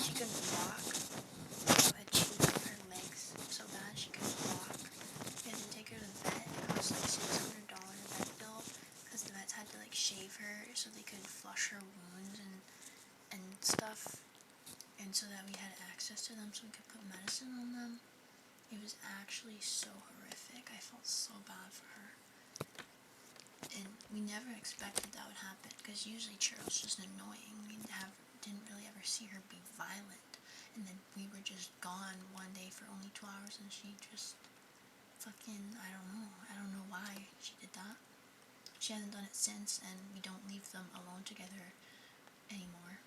She couldn't walk. I had chewed up her legs so bad she couldn't walk. We had to take her to the vet. It cost like $600 vet bill because the vets had to like shave her so they could flush her wounds and stuff. And so that we had access to them so we could put medicine on them. It was actually so horrific. I felt so bad for her. And we never expected that would happen because usually Cheryl's just annoying. We didn't really ever see her be violent. And then we were just gone one day for only 2 hours and she just fucking, I don't know why she did that. She hasn't done it since, and we don't leave them alone together anymore.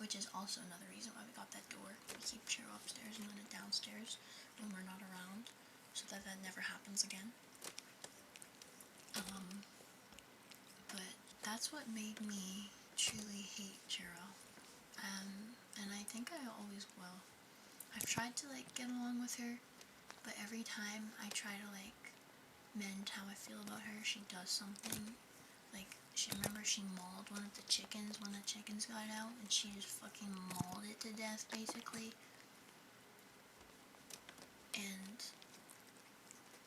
Which is also another reason why we got that door. We keep Cheryl upstairs and Luna downstairs when we're not around, so that never happens again. But that's what made me truly hate Cheryl. And I think I always will. I've tried to like get along with her, but every time I try to like mend how I feel about her, she does something. Like, she mauled one of the chickens when the chickens got out, and she just fucking mauled it to death, basically. And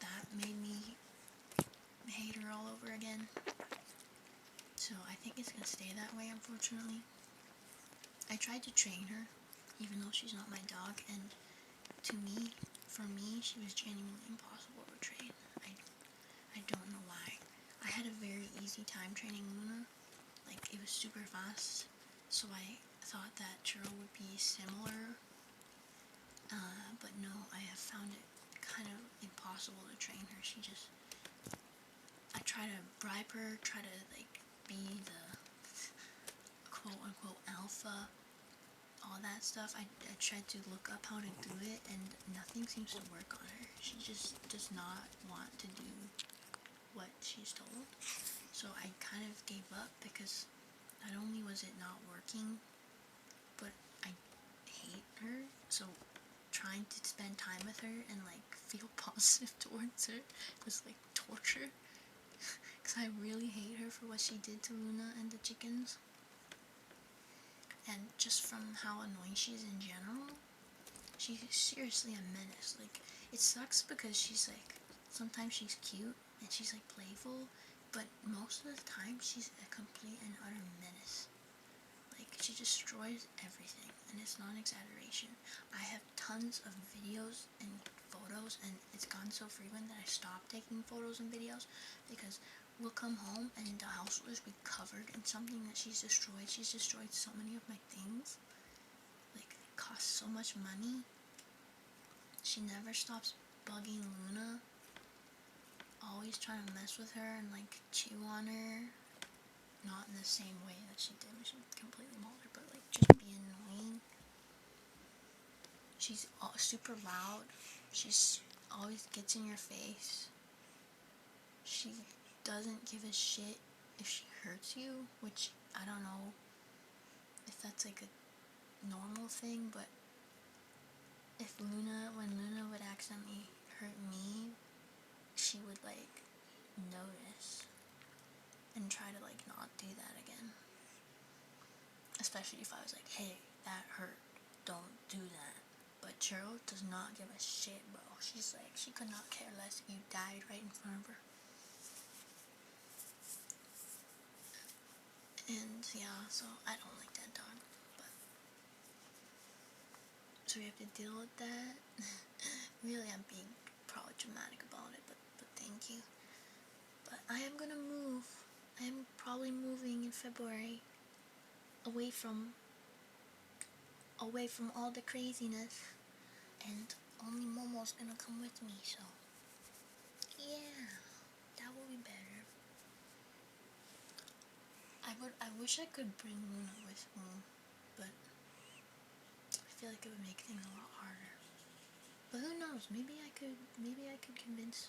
that made me hate her all over again. So I think it's gonna stay that way, unfortunately. I tried to train her, even though she's not my dog, and for me, she was genuinely impossible to train. I don't know why. I had a very easy time training Luna. Like, it was super fast, so I thought that Cheryl would be similar, but no, I have found it kind of impossible to train her. I try to bribe her, try to, like, be the quote-unquote alpha, all that stuff. I tried to look up how to do it, and nothing seems to work on her. She just does not want to do what she's told. So I kind of gave up because not only was it not working, but I hate her. So trying to spend time with her and like feel positive towards her was like torture. Because I really hate her for what she did to Luna and the chickens. And just from how annoying she is in general, she's seriously a menace. Like, it sucks because she's like, sometimes she's cute and she's like playful, but most of the time she's a complete and utter menace. Like, she destroys everything, and it's not an exaggeration. I have tons of videos and photos, and it's gotten so frequent that I stopped taking photos and videos because we'll come home and the house will just be covered in something that she's destroyed. She's destroyed so many of my things. Like, it costs so much money. She never stops bugging Luna, always trying to mess with her and like chew on her. Not in the same way that she did when she completely mauled her, but like just be annoying. She's super loud. She's always gets in your face. She doesn't give a shit if she hurts you, which I don't know if that's like a normal thing, but when Luna would accidentally hurt me, she would like notice and try to like not do that again. Especially if I was like, hey, that hurt, don't do that. But Cheryl does not give a shit, bro. She's like, she could not care less if you died right in front of her. And yeah, so I don't like that dog, but so we have to deal with that. Really, I'm being probably dramatic about it, but thank you. But I am gonna move. I am probably moving in February, away from all the craziness, and only Momo's gonna come with me. So yeah, that will be better. I wish I could bring Luna with me, but I feel like it would make things a lot harder. But who knows? Maybe I could convince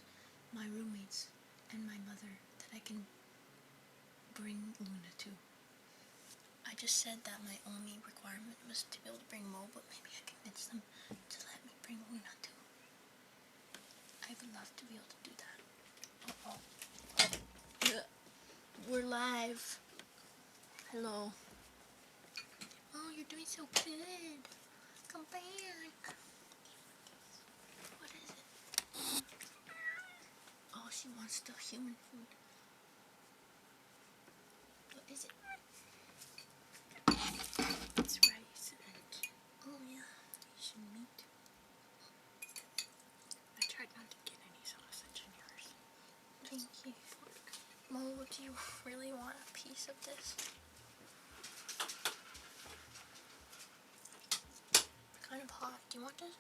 my roommates and my mother that I can bring Luna too. I I just said that my only requirement was to be able to bring Mo, but maybe I can convince them to let me bring Luna too. I would love to be able to do that. We're live. Hello. Oh, you're doing so good. Come back. What is it? Oh, she wants the human food. What is it? It's rice and, oh yeah, Asian meat. I tried not to get any sausage in yours. Thank you. Mo, do you really want a piece of this? Kind of hot. Do you want this?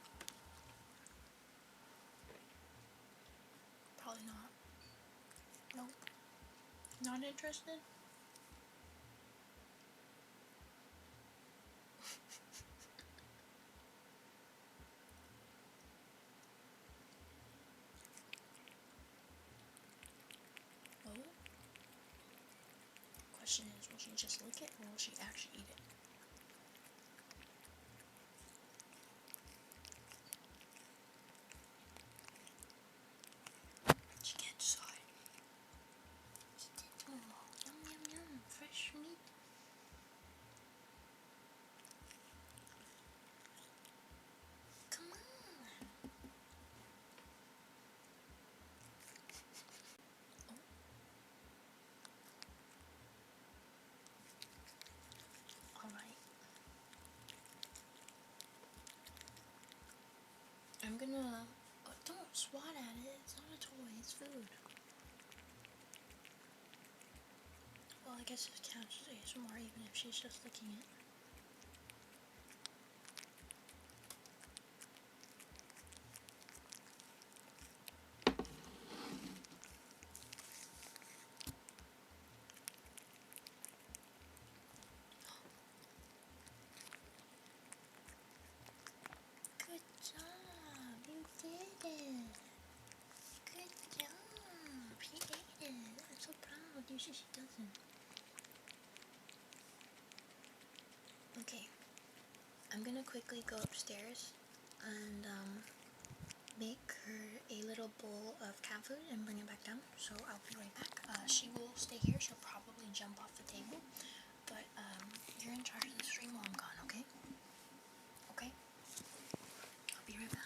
Probably not. Nope. Not interested? Oh? Question is, will she just lick it or will she actually eat it? She can't decide. Oh, yum yum yum. Fresh meat. Come on. Alright. I'm gonna... Oh, don't swat at it. It's not a toy. It's food. Well, I guess it counts as ASMR even if she's just licking it. Good job. You did it. Good job. She ate it. I'm so proud. Usually she doesn't. Okay. I'm gonna quickly go upstairs and make her a little bowl of cat food and bring it back down. So I'll be right back. She will stay here. She'll probably jump off the table. But you're in charge of the stream while I'm gone, okay? Okay? I'll be right back.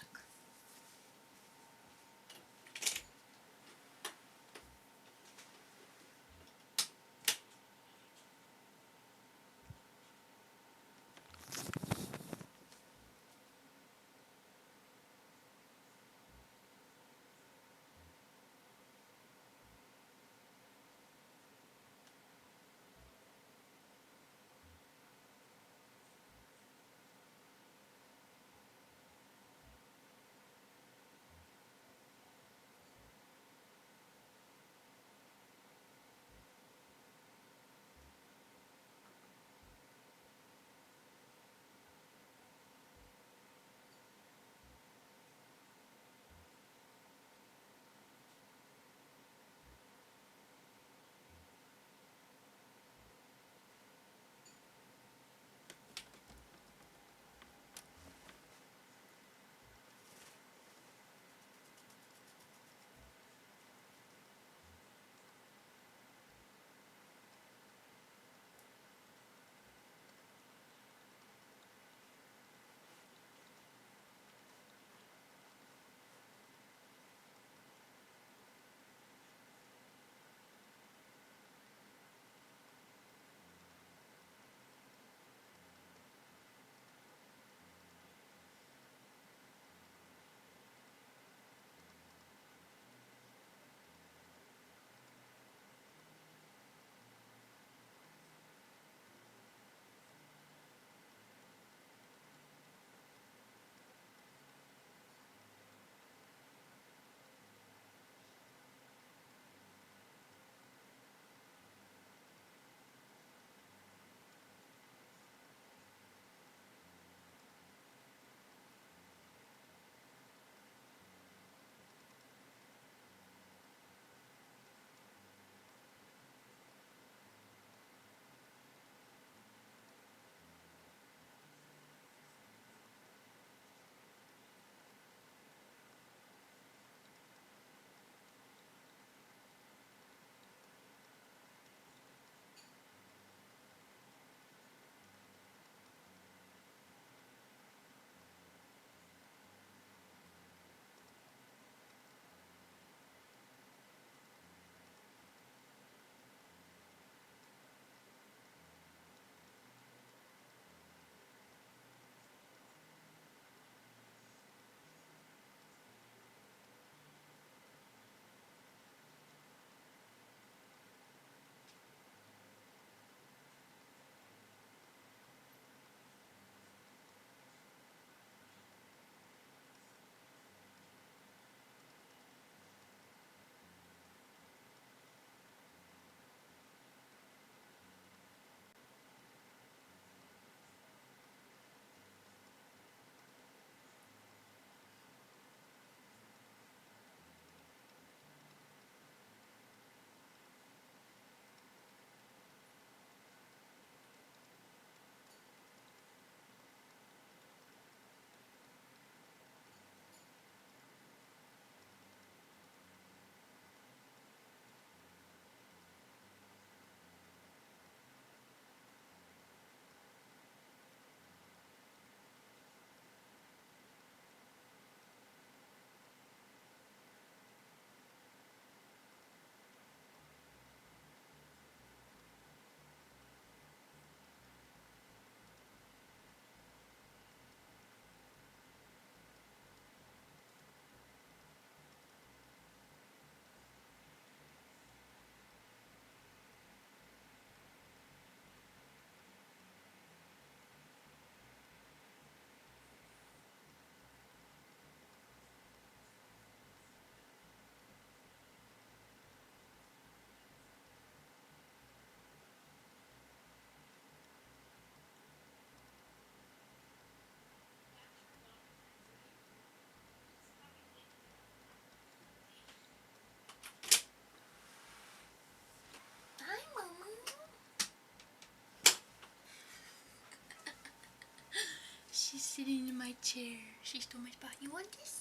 my chair. She stole my spot. You want this?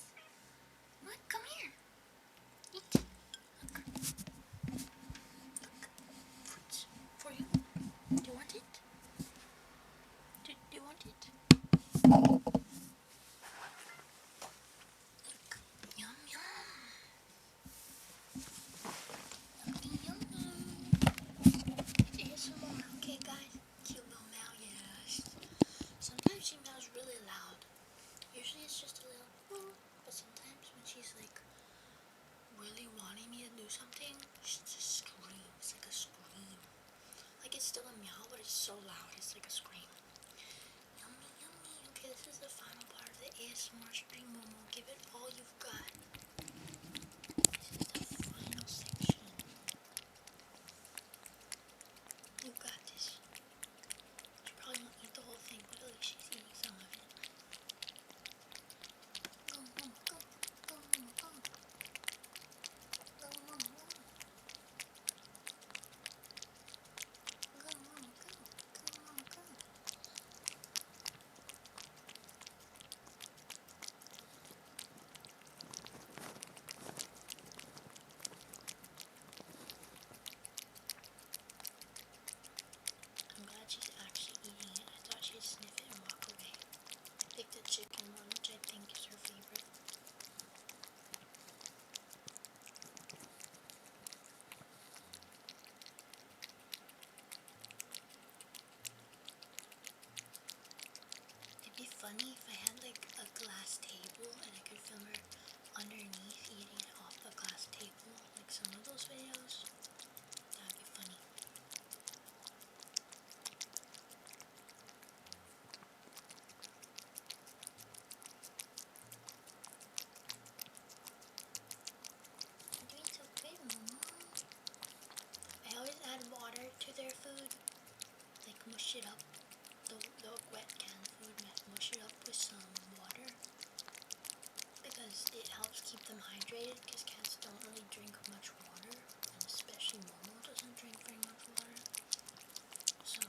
What? Come here. Eat. Look. Look. Fruits for you. Do you want it? Do you want it? Look. Yum yum. Yummy yummy. ASMR. Okay guys. Cute little meow. Yes. Sometimes she meows really loud. Usually it's just a little, but sometimes when she's like really wanting me to do something, she just screams like a scream. Like it's still a meow, but it's so loud, it's like a scream. Yummy, yummy. Okay, this is the final part of the ASMR stream, Moemoe. Give it all you've got. This is the final section. You got this. She probably won't eat the whole thing, but at least she's eating some of it. Go, Moemoe, go. Go, Moemoe, go. Go, Moemoe, go. Go, Moemoe, go. Go, Moemoe, go. I'm glad she's actually eating it. I thought she'd sniff it and walk away. Pick the chicken one, which I think is her favorite. It'd be funny if I had like a glass table and I could film her underneath eating it off the glass table, like some of those videos. That'd be funny. You're doing so good, Moemoe. I always add water to their food, like mush it up. The wet canned food, mush it up with some water because it helps keep them hydrated, because cats don't really drink much water, and especially Moemoe doesn't drink very much water. So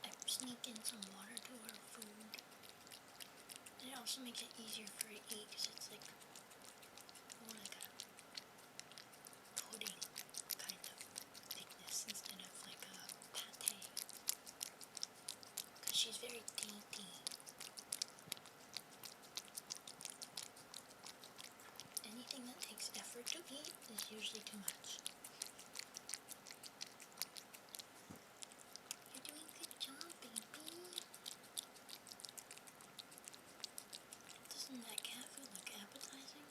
I sneak in some water to her food, and it also makes it easier for her to eat because it's like more like a pudding kind of thickness instead of like a pate, because she's very dainty. Anything that takes effort to eat is usually too much. You're doing a good job, baby. Doesn't that cat food look appetizing?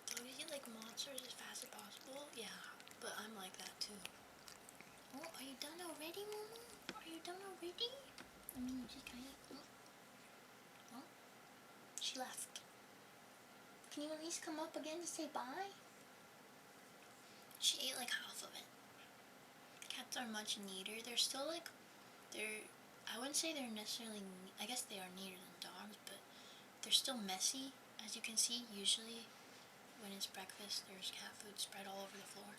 Dogs eat like monsters as fast as possible? Yeah, but I'm like that too. Oh, are you done already, Moemoe? Are you done already? I mean, you just kinda... Oh, she left. Can you at least come up again to say bye? She ate like half of it. Cats are much neater. They're still like... I wouldn't say they're necessarily... I guess they are neater than dogs, but they're still messy. As you can see, usually when it's breakfast, there's cat food spread all over the floor.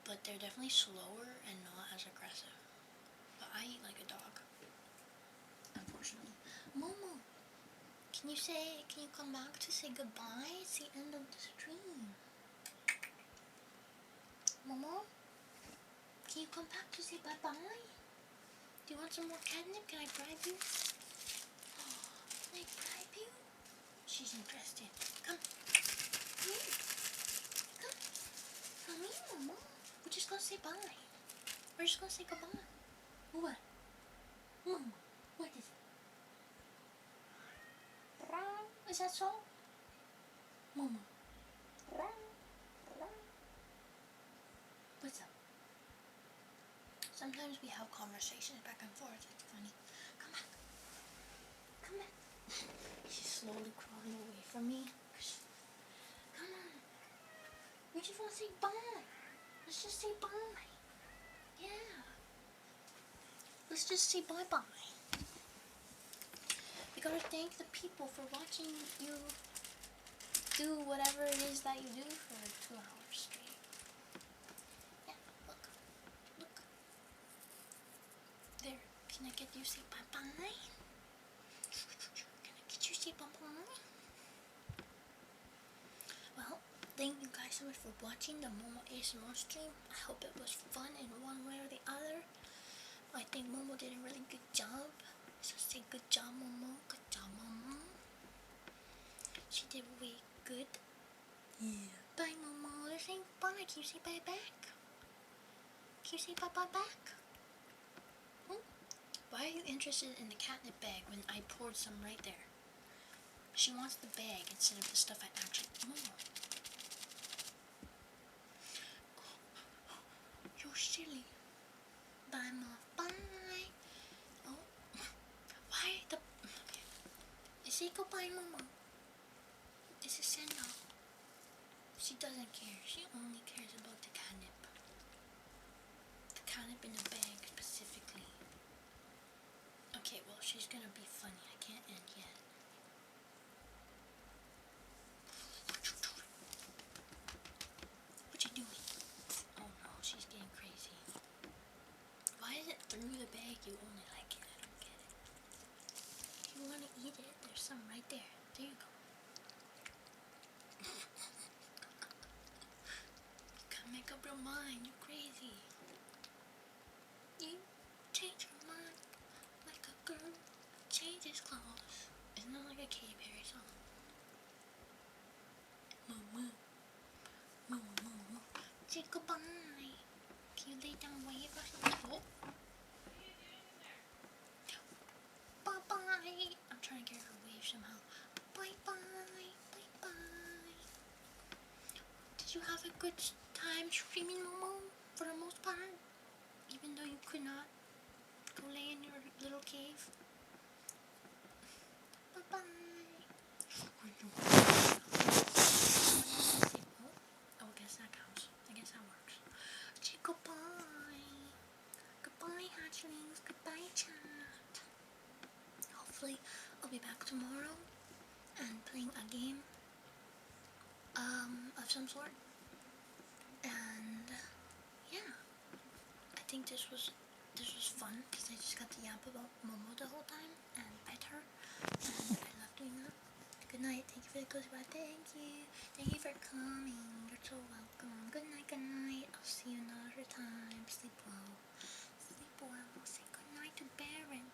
But they're definitely slower and not as aggressive. But I eat like a dog, unfortunately. Moemoe, can you come back to say goodbye? It's the end of the stream. Moemoe, can you come back to say bye-bye? Do you want some more catnip? Can I bribe you? Oh, can I bribe you? She's interested. Come. Come here. Come. Come here, Moemoe. We're just gonna say bye. We're just gonna say goodbye. What? Moemoe, what is it? Is that so? Moemoe. What's up? Sometimes we have conversations back and forth. It's funny. Come back. Come back. She's slowly crawling away from me. Come on. We just want to say bye. Let's just say bye. Yeah. Let's just say bye-bye. You gotta thank the people for watching you do whatever it is that you do for 2 hours straight. Yeah, look. Look. There. Can I get you to say bye-bye? Can I get you to say bye-bye? Well, thank you guys so much for watching the Moemoe ASMR stream. I hope it was fun in one way or the other. I think Moemoe did a really good job. So say good job, Moemoe. Good job, Moemoe. She did way good. Yeah. Bye, Moemoe. Let's say bye. Can you say bye back? Can you say bye-bye back? Why are you interested in the catnip bag when I poured some right there? She wants the bag instead of the stuff I actually... Moemoe. You're silly. Bye, Moth. Bye. Oh. Why the... Say goodbye, Moemoe. It's a send-off. She doesn't care. She only cares about the catnip. The catnip in the bag specifically. Okay, well, she's gonna be funny. I can't end yet. What you doing? Oh no, she's getting crazy. Why is it through the bag you only like it? I don't get it. If you want to eat it, there's some right there. There you go. You can't make up your mind. You're crazy. You change your mind like a girl changes clothes. Isn't that like a Katy Perry song? Moemoe. Moemoe. Say goodbye. Can you lay down wave or something? Oh. Bye-bye. I'm trying to get her wave somehow. Bye-bye. Bye-bye. Did you have a good time streaming, Moemoe? For the most part? Even though you could not go lay in your little cave? Bye-bye. Oh, I guess that counts. I guess that works. Say goodbye. Goodbye, hatchlings. Goodbye, chat. Hopefully, I'll be back tomorrow and playing a game of some sort. And yeah, I think this was fun because I just got to yap about Moemoe the whole time and pet her, and I love doing that. Good night. Thank you for the cozy bye. Thank you. Thank you for coming. You're so welcome. Good night. Good night. I'll see you another time. Sleep well. Sleep well. Say good night to Baron.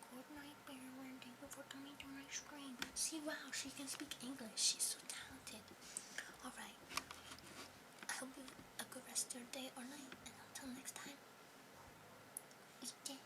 Good night, Baron. Thank you for coming to my stream. See, wow, she can speak English. She's so talented. Alright. I hope you have a good rest of your day or night. And until next time, eat it.